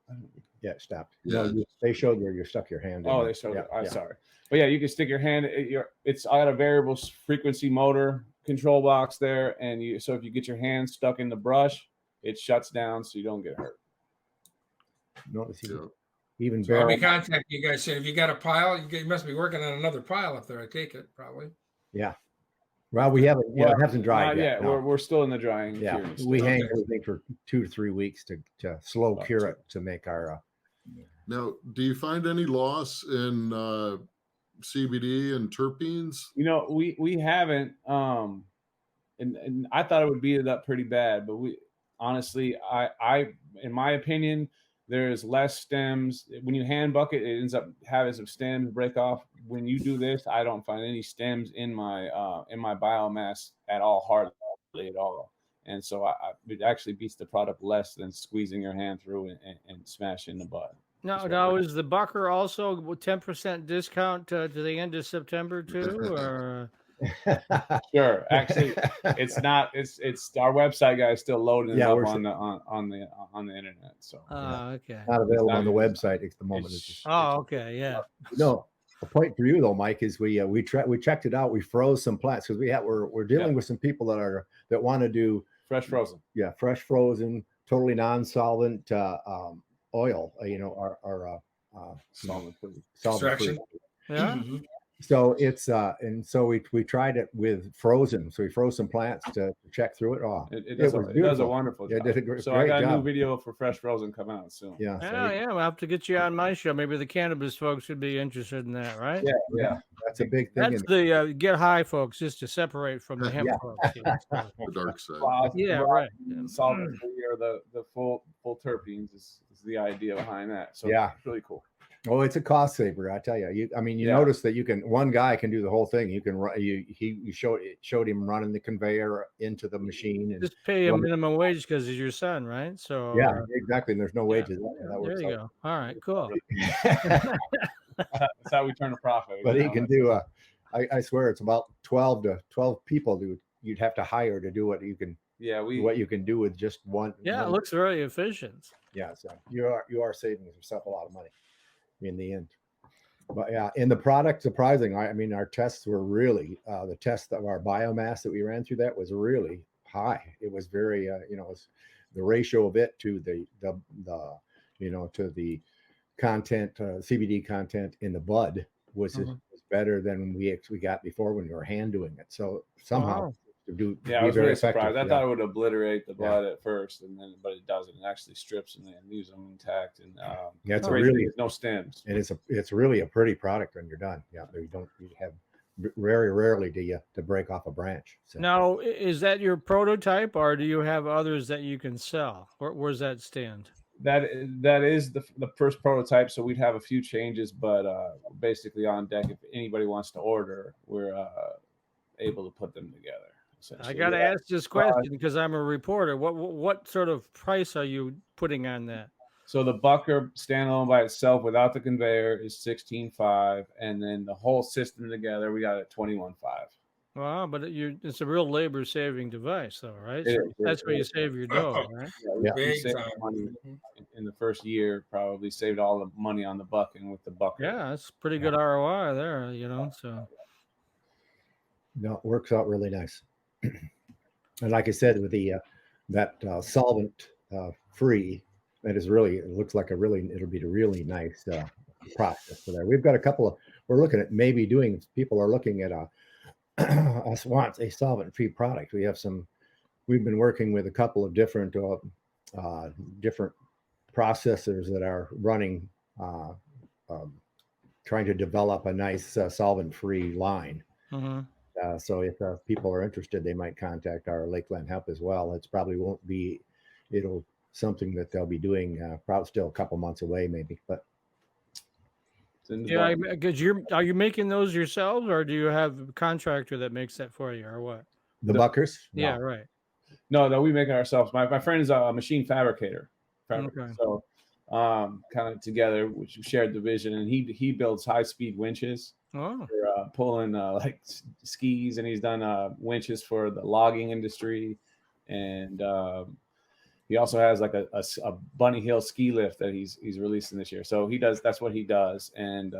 Speaker 4: Yeah, it stopped.
Speaker 1: Yeah,
Speaker 4: no, they showed where you stuck your hand.
Speaker 5: Oh, they showed it. I'm sorry, but yeah, you can stick your hand. I got a variable frequency motor control box there, and so if you get your hand stuck in the brush, it shuts down so you don't get hurt.
Speaker 4: Notice
Speaker 1: yeah.
Speaker 4: Even
Speaker 3: so I'll be contacting you guys soon. If you got a pile, you must be working on another pile up there. I take it probably.
Speaker 4: Yeah. Well, we haven't. Yeah, it hasn't dried yet.
Speaker 5: Yeah, no. we're still in the drying.
Speaker 4: Yeah, we hang everything for 2 to 3 weeks to slow cure it to make our
Speaker 1: Now, do you find any loss in CBD and terpenes?
Speaker 5: You know, we haven't. And I thought it would beat it up pretty bad, but we honestly, I in my opinion, there's less stems. When you hand bucket, it ends up having some stems break off. When you do this, I don't find any stems in my biomass at all, hardly at all. And so it actually beats the product less than squeezing your hand through and smashing the bud.
Speaker 2: Now is the Bucker also 10% discount to the end of September too, or?
Speaker 5: Sure. Actually, it's not. It's our website guy is still loading it up
Speaker 4: we're
Speaker 5: on the internet. So
Speaker 2: Okay.
Speaker 4: not available on the
Speaker 5: It's-
Speaker 4: website at the moment.
Speaker 2: Okay, yeah.
Speaker 4: No, the point for you though, Mike, is we checked it out. We froze some plants because we're dealing with some people that want to do
Speaker 5: fresh frozen.
Speaker 4: Yeah, fresh frozen, totally non-solvent oil. Our
Speaker 5: Solvent free.
Speaker 4: solvent
Speaker 3: Extraction.
Speaker 4: free.
Speaker 2: Yeah.
Speaker 3: Mhm.
Speaker 4: So it's and so we tried it with frozen. So we froze some plants to check through it. Oh,
Speaker 5: It does a
Speaker 4: beautiful.
Speaker 5: wonderful
Speaker 4: Yeah,
Speaker 5: job.
Speaker 4: it did a great
Speaker 5: So I got a new
Speaker 4: job.
Speaker 5: video for fresh frozen coming out soon.
Speaker 4: Yeah. So
Speaker 2: Yeah, we'll have to get you on my show. Maybe the cannabis folks would be interested in that, right?
Speaker 5: Yeah.
Speaker 4: that's a big thing.
Speaker 2: That's the get high folks, just to separate from the hemp
Speaker 4: Yeah.
Speaker 2: folks. Yeah, so.
Speaker 1: The dark side.
Speaker 2: Yeah, right.
Speaker 5: Solvent free or the full terpenes is the idea behind that. So
Speaker 4: Yeah.
Speaker 5: it's really cool.
Speaker 4: Oh, it's a cost saver, I tell you. You
Speaker 5: Yeah.
Speaker 4: notice that one guy can do the whole thing. You can run. You showed him running the conveyor into the machine, and
Speaker 2: Just pay a minimum wage because he's your son, right? So
Speaker 4: yeah, exactly. And there's no wages. That
Speaker 2: there
Speaker 4: works
Speaker 2: you
Speaker 4: out.
Speaker 2: go. All right, cool.
Speaker 5: That's how we turn a profit.
Speaker 4: But
Speaker 5: you
Speaker 4: he
Speaker 5: know?
Speaker 4: can do I swear it's about 12 people you'd have to hire to do what you can do with just one.
Speaker 2: Yeah, it
Speaker 4: one-
Speaker 2: looks very efficient.
Speaker 4: yeah. So you are saving yourself a lot of money in the end. But yeah, in the product, surprising. I mean, our tests were really the test of our biomass that we ran through that was really high. It was very it was the ratio of it to the to the content CBD content in the bud was better than we got before when we were hand doing it. So somehow
Speaker 2: Wow.
Speaker 5: I was really surprised. I
Speaker 4: yeah.
Speaker 5: thought it would obliterate the bud at first, but it doesn't. It actually strips and leaves them intact. And
Speaker 4: Yeah, it's
Speaker 5: great
Speaker 4: really
Speaker 5: thing is no stems.
Speaker 4: and it's really a pretty product when you're done. Yeah, you have very rarely do you to break off a branch. So.
Speaker 2: Now, is that your prototype, or do you have others that you can sell? Where's that stand?
Speaker 5: That is the first prototype. So we'd have a few changes, but basically on deck. If anybody wants to order, we're able to put them together.
Speaker 2: I got to ask this question because I'm a reporter. What sort of price are you putting on that?
Speaker 5: So the Bucker standalone by itself without the conveyor is $16,500, and then the whole system together we got it $21,500.
Speaker 2: Wow, but it's a real labor-saving device, though, right?
Speaker 5: It
Speaker 2: So
Speaker 5: is.
Speaker 2: that's where you save your dough, right?
Speaker 4: Yeah.
Speaker 5: We
Speaker 3: Big
Speaker 5: saved
Speaker 3: time.
Speaker 5: money in the first year. Probably saved all the money on the bucking with the Bucker.
Speaker 2: Yeah, that's pretty good ROI there, So
Speaker 4: No, it works out really nice. And like I said, with the that solvent free, it looks like it'll be a really nice process for that. We've got a couple we're looking at maybe doing. People are looking at us wants a solvent free product. We've been working with a couple of different processors that are running, trying to develop a nice solvent free line. So if people are interested, they might contact our Lakeland Hemp as well. It's probably it'll something that they'll be doing probably still a couple months away maybe, but
Speaker 2: yeah, because are you making those yourselves, or do you have a contractor that makes that for you, or what?
Speaker 4: the Buckers.
Speaker 2: Yeah, right.
Speaker 5: No, we make it ourselves. My friend is a machine fabricator.
Speaker 2: Okay.
Speaker 5: So kind of together, which we shared the vision, and he builds high speed winches
Speaker 2: Oh,
Speaker 5: for pulling like skis, and he's done winches for the logging industry, and he also has like a Bunny Hill ski lift that he's releasing this year. So that's what he does, and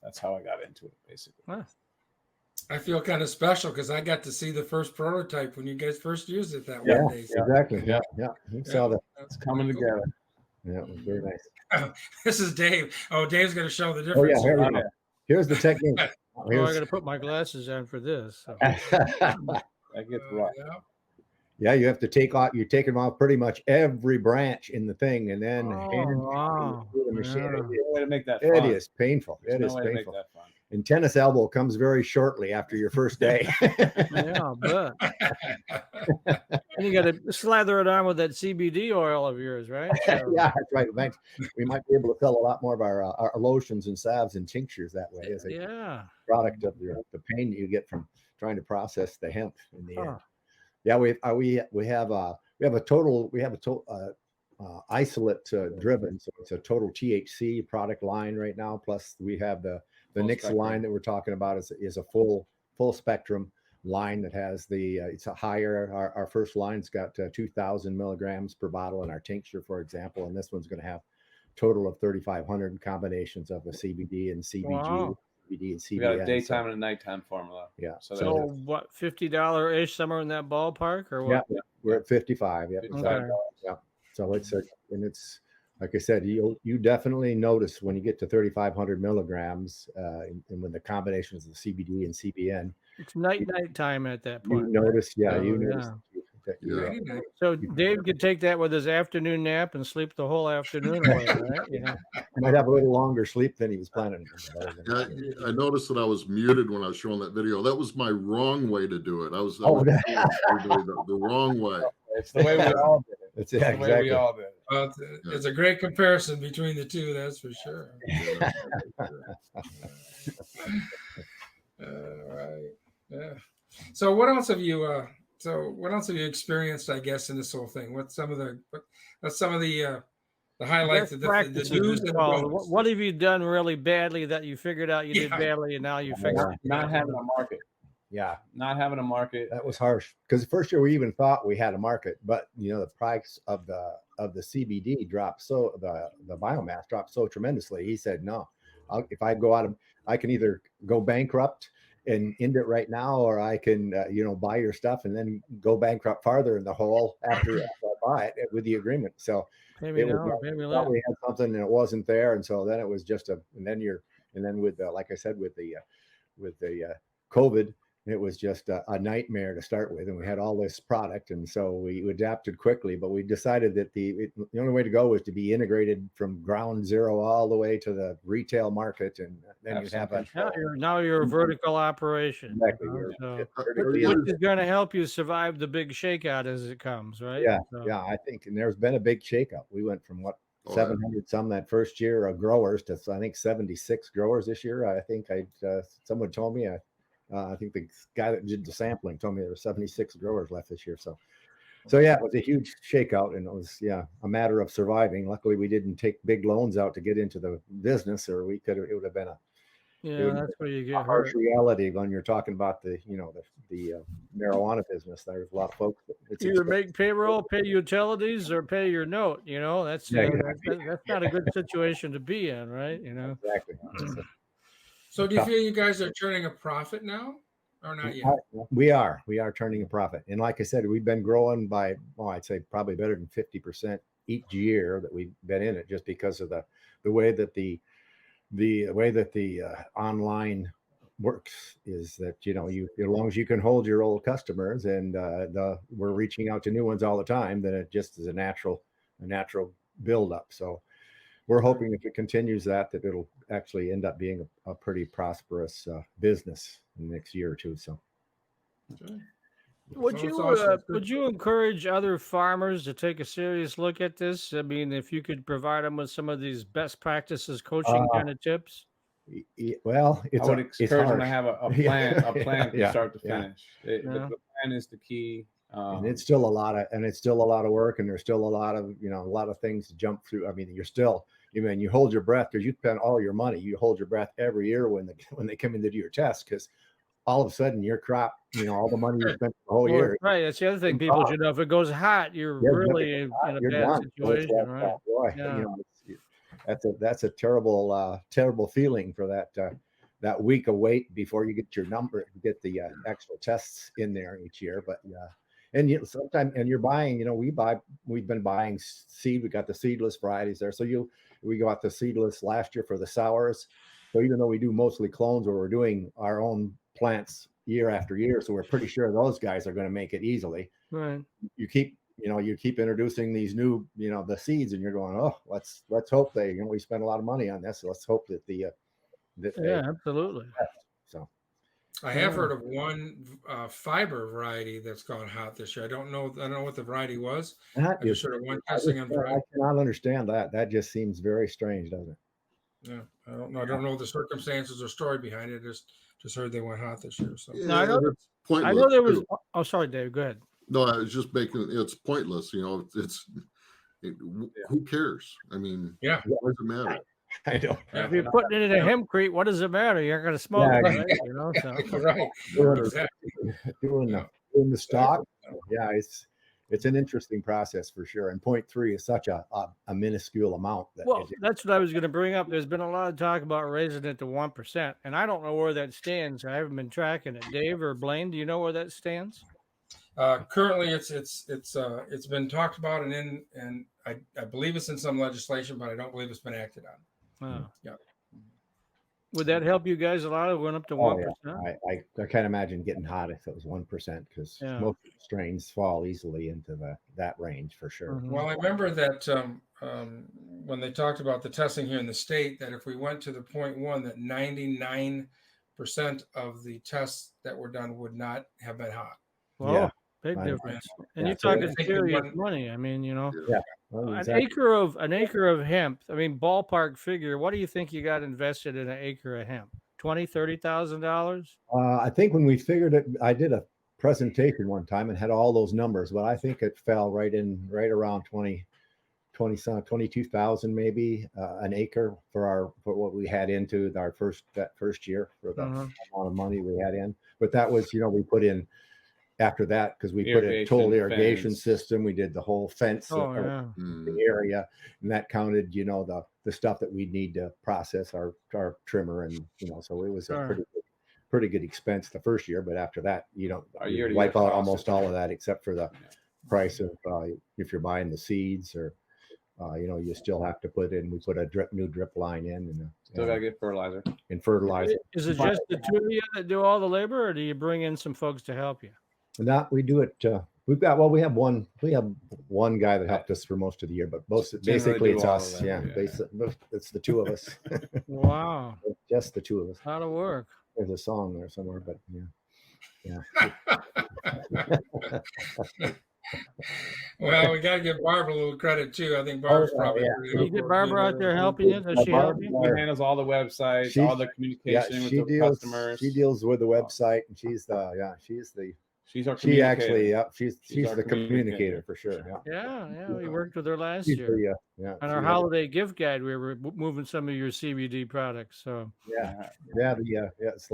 Speaker 5: that's how I got into it basically.
Speaker 2: wow.
Speaker 3: I feel kind of special because I got to see the first prototype when you guys first used it that
Speaker 4: Yeah,
Speaker 3: one day. So
Speaker 4: exactly. Yeah. You saw that.
Speaker 3: that's
Speaker 5: Coming
Speaker 3: pretty cool.
Speaker 5: together.
Speaker 4: Yeah, it was very nice.
Speaker 3: This is Dave. Oh, Dave's going to show the
Speaker 4: Oh yeah,
Speaker 3: difference.
Speaker 4: here's the technique.
Speaker 2: Oh, I got to put my glasses on for this. So.
Speaker 5: That gets rough.
Speaker 3: Yeah.
Speaker 4: Yeah, you have to take off. You're taking off pretty much every branch in the thing, and then
Speaker 2: Oh,
Speaker 4: hand
Speaker 2: wow.
Speaker 4: through the machine.
Speaker 2: Yeah.
Speaker 5: There's no way to make that
Speaker 4: It
Speaker 5: fun.
Speaker 4: is painful.
Speaker 5: There's
Speaker 4: It
Speaker 5: no
Speaker 4: is
Speaker 5: way to make
Speaker 4: painful.
Speaker 5: that fun.
Speaker 4: And tennis elbow comes very shortly after your first day.
Speaker 2: Yeah, but and you got to slather it on with that CBD oil of yours, right? So,
Speaker 4: Yeah, that's right. Thanks. We might be able to sell a lot more of our lotions and salves and tinctures that way as a
Speaker 2: yeah.
Speaker 4: product of the pain you get from trying to process the hemp in the end.
Speaker 2: Huh.
Speaker 4: Yeah, we have a total isolate driven, so it's a total THC product line right now. Plus we have the
Speaker 5: Full
Speaker 4: next
Speaker 5: spectrum.
Speaker 4: line that we're talking about is a full spectrum line that has the it's a higher. Our first line's got 2,000 milligrams per bottle in our tincture, for example, and this one's going to have total of 3,500 combinations of the CBD and CBG.
Speaker 2: Wow.
Speaker 4: CBD and CBN.
Speaker 5: We got a daytime and a nighttime formula.
Speaker 4: Yeah.
Speaker 2: So what, $50 ish, somewhere in that ballpark, or what?
Speaker 4: Yeah, we're at 55. Yeah.
Speaker 2: Okay.
Speaker 4: Yeah. So it's like I said, you definitely notice when you get to 3,500 milligrams, and when the combinations of the CBD and CBN,
Speaker 2: It's nighttime at that
Speaker 4: you
Speaker 2: point.
Speaker 4: notice,
Speaker 2: So,
Speaker 4: notice.
Speaker 1: Yeah.
Speaker 2: So Dave could take that with his afternoon nap and sleep the whole afternoon away, right? You know.
Speaker 4: Might have a little longer sleep than he was planning.
Speaker 1: Yeah, I noticed that I was muted when I was showing that video. That was my wrong way to do it. I was the wrong way.
Speaker 5: It's the way we all did it.
Speaker 4: It's
Speaker 5: It's the way we all did it.
Speaker 3: Well, it's a great comparison between the two, that's for sure. Right. Yeah. So what else have you experienced, I guess, in this whole thing? What's some of the highlights of the do's and the don'ts?
Speaker 2: What have you done really badly that you figured out you did badly and now you fixed it?
Speaker 5: Not having a market.
Speaker 4: Yeah,
Speaker 5: Not having a market.
Speaker 4: that was harsh because the first year we even thought we had a market, but the price of the CBD dropped, so the biomass dropped so tremendously. He said, no, if I go out, I can either go bankrupt and end it right now, or I can buy your stuff and then go bankrupt farther in the hole after I buy it with the agreement. So
Speaker 2: Maybe
Speaker 4: it was,
Speaker 2: no, maybe
Speaker 4: thought
Speaker 2: not.
Speaker 4: we had something and it wasn't there, and so then it was just and then with like I said, with the COVID, it was just a nightmare to start with, and we had all this product, and so we adapted quickly. But we decided that the only way to go was to be integrated from ground zero all the way to the retail market, and then you have
Speaker 2: Now you're a vertical operation.
Speaker 4: exactly.
Speaker 2: So,
Speaker 4: Vertically
Speaker 2: which is going to help you survive the big shakeout as it comes, right?
Speaker 4: Yeah,
Speaker 2: So,
Speaker 4: yeah, I think, and there's been a big shakeup. We went from
Speaker 1: Oh, yeah.
Speaker 4: 700 some that first year of growers to I think 76 growers this year. I think someone told me I think the guy that did the sampling told me there were 76 growers left this year. So yeah, it was a huge shakeout, and it was a matter of surviving. Luckily, we didn't take big loans out to get into the business, or it would have been
Speaker 2: that's where you
Speaker 4: a
Speaker 2: get
Speaker 4: harsh
Speaker 2: hurt.
Speaker 4: reality when you're talking about the marijuana business. There's a lot of folks that
Speaker 2: Either make payroll, pay utilities, or pay your note. That's that's not a good situation to be in, right?
Speaker 4: Exactly.
Speaker 3: So do you feel you guys are turning a profit now, or not yet?
Speaker 4: We are turning a profit, and like I said, we've been growing by I'd say probably better than 50% each year that we've been in it, just because of the way that the online works is that as long as you can hold your old customers, and we're reaching out to new ones all the time, then it just is a natural build up. So we're hoping if it continues that it'll actually end up being a pretty prosperous business in the next year or two. So
Speaker 2: would you encourage other farmers to take a serious look at this? I mean, if you could provide them with some of these best practices coaching kind of tips.
Speaker 4: Well,
Speaker 5: I would encourage them to have a plan, from start to finish. The plan is the key.
Speaker 4: And it's still a lot of work, and there's still a lot of things to jump through. I mean, you hold your breath because you spend all your money. You hold your breath every year when they come in to do your test, because all of a sudden your crop, all the money you spent the whole year.
Speaker 2: Right. That's the other thing people should know. If it goes hot, you're really in a bad situation, right?
Speaker 4: Boy, that's a terrible feeling for that week of wait before you get your number, get the actual tests in there each year. But and sometimes, and you're buying, we've been buying seed. We got the seedless varieties there. So we got the seedless last year for the sours. So even though we do mostly clones, or we're doing our own plants year after year. So we're pretty sure those guys are going to make it easily.
Speaker 2: Right.
Speaker 4: You keep introducing these new, the seeds, and you're going, oh, let's hope we spend a lot of money on this. So let's hope that
Speaker 2: Yeah, absolutely.
Speaker 4: So
Speaker 3: I have heard of one fiber variety that's gone hot this year. I don't know what the variety was.
Speaker 4: that
Speaker 3: I just
Speaker 4: is,
Speaker 3: heard of one testing on
Speaker 4: I
Speaker 3: variety.
Speaker 4: cannot understand that. That just seems very strange, doesn't it?
Speaker 3: Yeah, I don't know. I don't know the circumstances or story behind it. Just heard they went hot this year. So
Speaker 1: Yeah,
Speaker 2: No, I know-
Speaker 1: it's pointless.
Speaker 2: I know there was.
Speaker 1: too.
Speaker 2: Oh, sorry, Dave. Go ahead.
Speaker 1: No, I was just making it's pointless. Who cares? I mean,
Speaker 3: Yeah.
Speaker 1: what does it matter?
Speaker 4: I don't.
Speaker 3: Yeah.
Speaker 2: If you're putting it in a hempcrete, what does it matter? You're going to smoke
Speaker 4: Yeah,
Speaker 2: it,
Speaker 3: right.
Speaker 2: right? You know. So.
Speaker 3: right.
Speaker 4: Doing,
Speaker 3: Exactly.
Speaker 4: doing
Speaker 3: Yeah.
Speaker 4: the stock. Yeah, it's an interesting process for sure. And 0.3 is such a minuscule amount.
Speaker 2: Well, that's what I was going to bring up. There's been a lot of talk about raising it to 1%, and I don't know where that stands. I haven't been tracking it. Dave or Blaine, do you know where that stands?
Speaker 3: Currently, it's been talked about and I believe it's in some legislation, but I don't believe it's been acted on.
Speaker 2: Oh.
Speaker 3: Yeah.
Speaker 2: Would that help you guys a lot? It went up to 1%.
Speaker 4: I can't imagine getting hot if it was 1%, because most strains fall easily into that range for sure.
Speaker 2: Mhm.
Speaker 3: Well, I remember that when they talked about the testing here in the state, that if we went to the 0.1, that 99% of the tests that were done would not have been hot.
Speaker 2: Well,
Speaker 4: Yeah.
Speaker 2: big
Speaker 4: I-
Speaker 2: difference. And
Speaker 4: yeah,
Speaker 2: you're
Speaker 4: so I
Speaker 2: talking
Speaker 3: think it
Speaker 2: serious
Speaker 3: went-
Speaker 2: money. I mean,
Speaker 4: Well,
Speaker 2: an
Speaker 4: exactly.
Speaker 2: acre of hemp. I mean, ballpark figure. What do you think you got invested in an acre of hemp? $20,000-$30,000?
Speaker 4: I think when we figured it, I did a presentation one time and had all those numbers, but I think it fell right around 22,000 maybe an acre for what we had into that first year for the amount of money we had in. But that was, we put in after that, because we put in total irrigation system. We did the whole fence around the area, and that counted, the stuff that we need to process our trimmer, and so it was a pretty good expense the first year. But after that, you wipe out almost all of that except for the price of if you're buying the seeds, or you still have to put in. We put a new drip line in, and
Speaker 5: Still gotta get fertilizer.
Speaker 4: And fertilizer.
Speaker 2: Is it just the two of you that do all the labor, or do you bring in some folks to help you?
Speaker 4: We do it. We have one guy that helped us for most of the year, but basically it's us. Yeah, it's the two of us.
Speaker 2: Wow,
Speaker 4: just the two of us.
Speaker 2: A lot of work.
Speaker 4: There's a song there somewhere, but yeah.
Speaker 3: Well, we got to give Barbara a little credit too. I think Barbara's probably.
Speaker 2: Can you get Barbara out there helping you? Does she help you?
Speaker 5: She handles all the websites, all the communication with the customers.
Speaker 4: She deals with the website, and she's our communicator. She's the communicator for sure.
Speaker 2: Yeah. We worked with her last year. On our holiday gift guide, we were moving some of your CBD products. So
Speaker 4: it's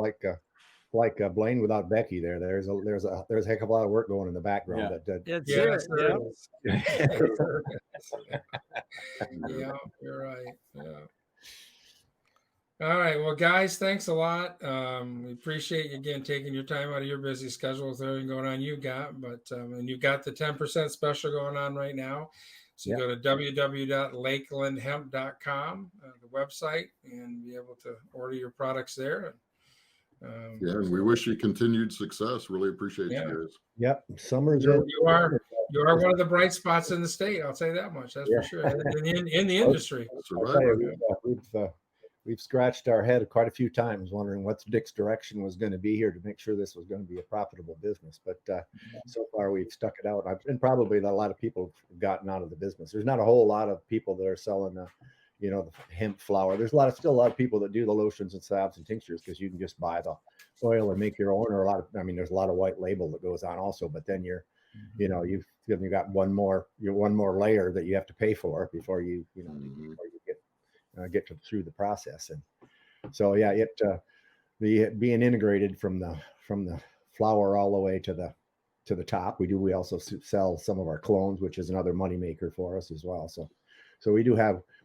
Speaker 4: like Blaine without Becky. There's a heck of a lot of work going in the background.
Speaker 3: Yeah, you're right. Yeah. All right. Well, guys, thanks a lot. We appreciate you again taking your time out of your busy schedule with everything going on you got. But and you've got the 10% special going on right now. So you go to www.lakelandhemp.com, the website, and be able to order your products there.
Speaker 1: And we wish you continued success. Really appreciate you guys.
Speaker 4: Yep. Summer's
Speaker 3: you are one of the bright spots in the state. I'll say that much. That's for sure. In the industry.
Speaker 4: We've scratched our head quite a few times wondering what Dick's direction was going to be here to make sure this was going to be a profitable business. But so far we've stuck it out. And probably a lot of people have gotten out of the business. There's not a whole lot of people that are selling the hemp flower. There's still a lot of people that do the lotions and salves and tinctures, because you can just buy the oil and make your own, or there's a lot of white label that goes on also, but then you've got one more layer that you have to pay for before you get through the process. And so being integrated from the flower all the way to the top. We also sell some of our clones, which is another money maker for us as well. So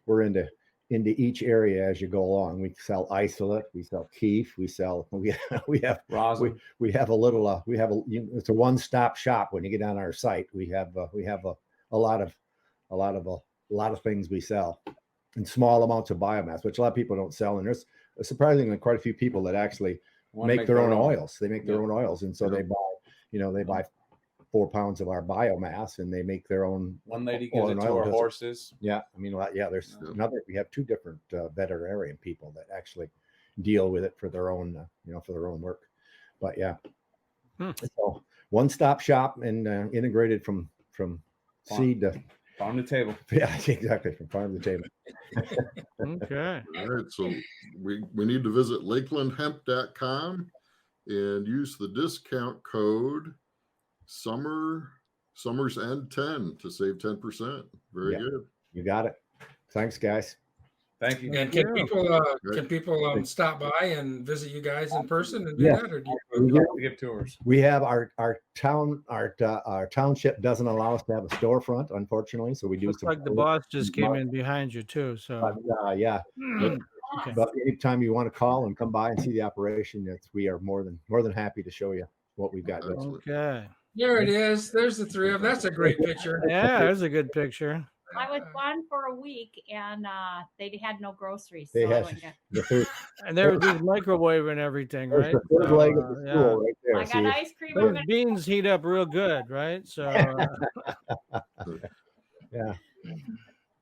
Speaker 4: we're into each area as you go along. We sell isolate, we sell keef, we have rosin. We have a little it's a one-stop shop when you get on our site. We have a lot of things we sell in small amounts of biomass, which a lot of people don't sell. And there's surprisingly quite a few people that actually make their own oils. They make their own oils, and so they buy 4 pounds of our biomass, and they make their own.
Speaker 5: One lady gives it to her horses.
Speaker 4: Yeah, I mean, there's another. We have 2 different veterinarian people that actually deal with it for their own, for their own work. But yeah, so one-stop shop and integrated from seed to
Speaker 5: farm to table.
Speaker 4: Yeah, exactly, from farm to table.
Speaker 2: Okay.
Speaker 1: All right, so we need to visit lakelandhemp.com and use the discount code Summers End 10 to save 10%. Very good.
Speaker 4: You got it. Thanks, guys.
Speaker 5: Thank you.
Speaker 3: And can people stop by and visit you guys in person and do that, or do
Speaker 5: you give tours?
Speaker 4: We have our township doesn't allow us to have a storefront, unfortunately. So we do.
Speaker 2: Looks like the boss just came in behind you too. So
Speaker 4: yeah.
Speaker 2: Okay.
Speaker 4: But anytime you want to call and come by and see the operation, we are more than happy to show you what we've got.
Speaker 2: Okay.
Speaker 3: There it is. There's the 3 of them. That's a great picture.
Speaker 2: Yeah, there's a good picture.
Speaker 6: I was gone for a week, and they had no groceries.
Speaker 4: They had
Speaker 2: and they were just microwaving everything, right?
Speaker 4: The third leg of the stool right there.
Speaker 6: I got ice cream.
Speaker 2: Those beans heat up real good, right? So
Speaker 4: yeah.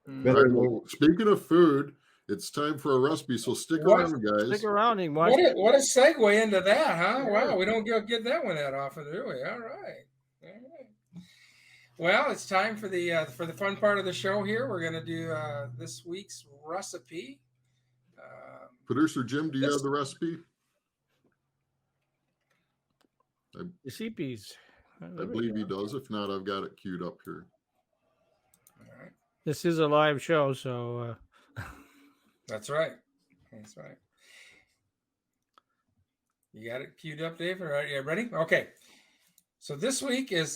Speaker 1: All right, well, speaking of food, it's time for a recipe. So stick around, guys.
Speaker 2: Stick around and watch.
Speaker 3: What a segue into that, huh? Wow, we don't get that one that often, do we? All right. Well, it's time for the fun part of the show here. We're going to do this week's recipe.
Speaker 1: Producer Jim, do you have the recipe?
Speaker 2: The CPs.
Speaker 1: I believe he does. If not, I've got it queued up here.
Speaker 3: All right.
Speaker 2: This is a live show, so.
Speaker 3: That's right. That's right. You got it queued up, Dave? All right, you ready? Okay. So this week is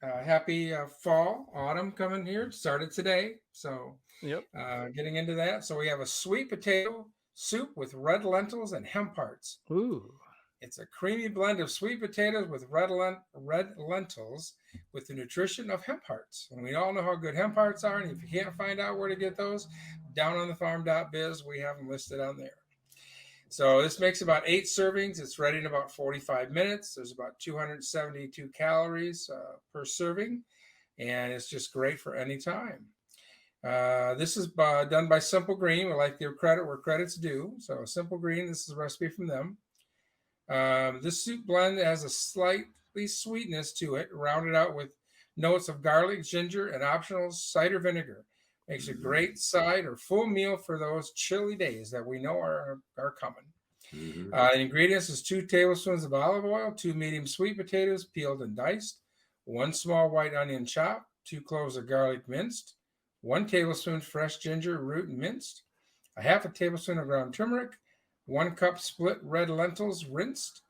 Speaker 3: happy fall, autumn coming here. Started today. So getting into that. So we have a sweet potato soup with red lentils and hemp hearts.
Speaker 2: Ooh.
Speaker 3: It's a creamy blend of sweet potatoes with red lentils with the nutrition of hemp hearts. And we all know how good hemp hearts are. And if you can't find out where to get those, downonthefarm.biz, we have them listed on there. So this makes about 8 servings. It's ready in about 45 minutes. There's about 272 calories per serving, and it's just great for any time. This is done by Simple Green. We like to give credit where credit's due. So Simple Green, this is a recipe from them. This soup blend has a slightly sweetness to it, rounded out with notes of garlic, ginger, and optional cider vinegar. Makes a great side or full meal for those chilly days that we know are coming. The ingredients is 2 tablespoons of olive oil, 2 medium sweet potatoes peeled and diced, 1 small white onion chopped, 2 cloves of garlic minced, 1 tablespoon fresh ginger root and minced, a half a tablespoon of ground turmeric, 1 cup split red lentils rinsed,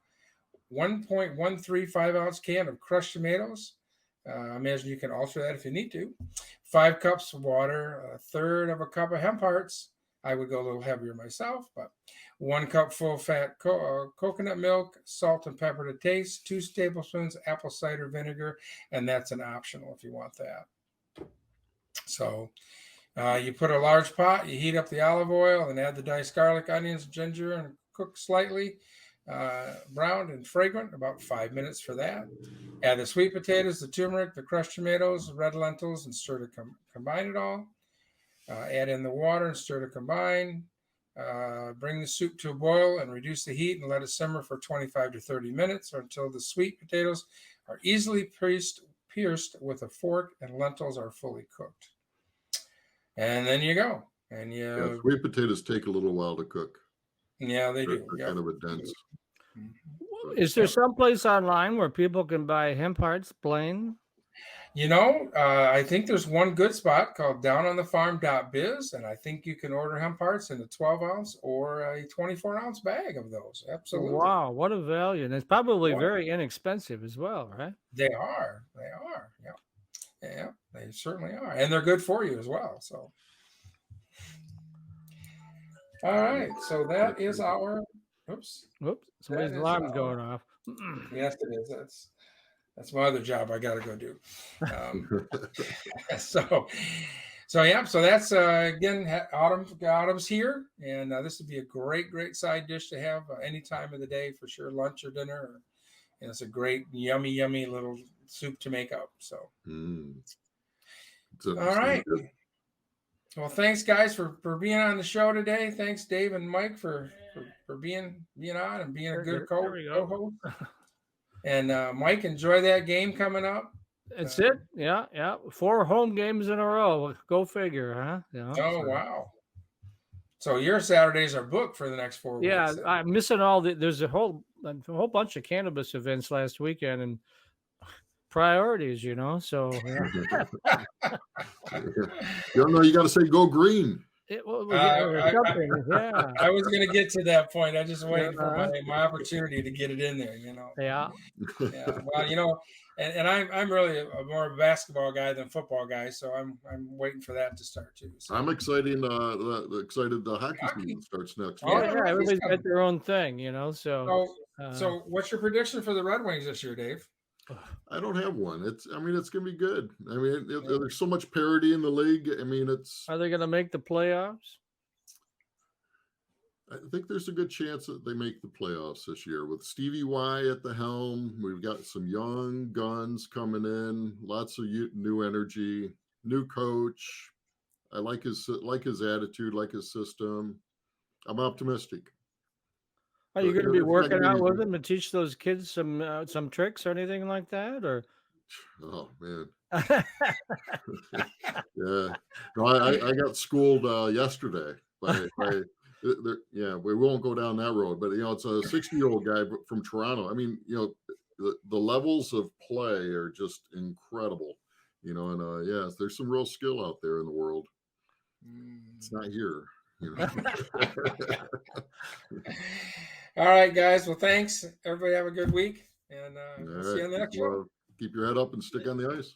Speaker 3: 1.135 ounce can of crushed tomatoes. I imagine you can alter that if you need to. 5 cups of water, a third of a cup of hemp hearts. I would go a little heavier myself, but 1 cup full fat coconut milk, salt and pepper to taste, 2 tablespoons apple cider vinegar, and that's an optional if you want that. So you put a large pot, you heat up the olive oil and add the diced garlic, onions, ginger, and cook slightly browned and fragrant, about 5 minutes for that. Add the sweet potatoes, the turmeric, the crushed tomatoes, the red lentils, and stir to combine it all. Add in the water and stir to combine. Bring the soup to a boil and reduce the heat and let it simmer for 25 to 30 minutes or until the sweet potatoes are easily pierced with a fork and lentils are fully cooked. And then you go. And
Speaker 1: sweet potatoes take a little while to cook.
Speaker 3: Yeah, they do.
Speaker 1: They're kind of a dense.
Speaker 2: Is there some place online where people can buy hemp hearts plain?
Speaker 3: I think there's one good spot called downonthefarm.biz, and I think you can order hemp hearts in a 12-ounce or a 24-ounce bag of those. Absolutely.
Speaker 2: Wow, what a value. And it's probably very inexpensive as well, right?
Speaker 3: They are. Yeah, they certainly are. And they're good for you as well. So, all right. So that is our, oops.
Speaker 2: Somebody's alarm's going off.
Speaker 3: Yes, it is. That's my other job I got to go do. So So yeah, so that's again autumn's here, and this would be a great side dish to have any time of the day for sure, lunch or dinner. And it's a great yummy little soup to make up. So all right. Well, thanks guys for being on the show today. Thanks Dave and Mike for being on and being a good co-host. And Mike, enjoy that game coming up.
Speaker 2: That's it. Yeah. 4 home games in a row. Go figure, huh? Yeah.
Speaker 3: Oh, wow. So your Saturdays are booked for the next 4 weeks.
Speaker 2: Yeah, I'm missing all the. There's a whole bunch of cannabis events last weekend and priorities, So
Speaker 1: You don't know. You got to say go green.
Speaker 2: I
Speaker 3: was going to get to that point. I just waiting for my opportunity to get it in there.
Speaker 2: Yeah.
Speaker 3: Well, and I'm really more of a basketball guy than football guy, so I'm waiting for that to start too. So.
Speaker 1: I'm excited. Excited the hockey season starts next week.
Speaker 2: Oh yeah, everybody's got their own thing,
Speaker 3: So what's your prediction for the Red Wings this year, Dave?
Speaker 1: I don't have one. It's going to be good. There's so much parity in the league.
Speaker 2: Are they going to make the playoffs?
Speaker 1: I think there's a good chance that they make the playoffs this year with Stevie Y at the helm. We've got some young guns coming in, lots of new energy, new coach. I like his attitude, like his system. I'm optimistic.
Speaker 2: Are you going to be working out with them and teach those kids some tricks or anything like that? Or
Speaker 1: oh man, yeah. No, I got schooled yesterday by we won't go down that road. But it's a 60-year-old guy from Toronto. The levels of play are just incredible. There's some real skill out there in the world. It's not here.
Speaker 3: All right, guys. Well, thanks. Everybody have a good week. And we'll see you on the next show.
Speaker 1: Keep your head up and stick on the ice.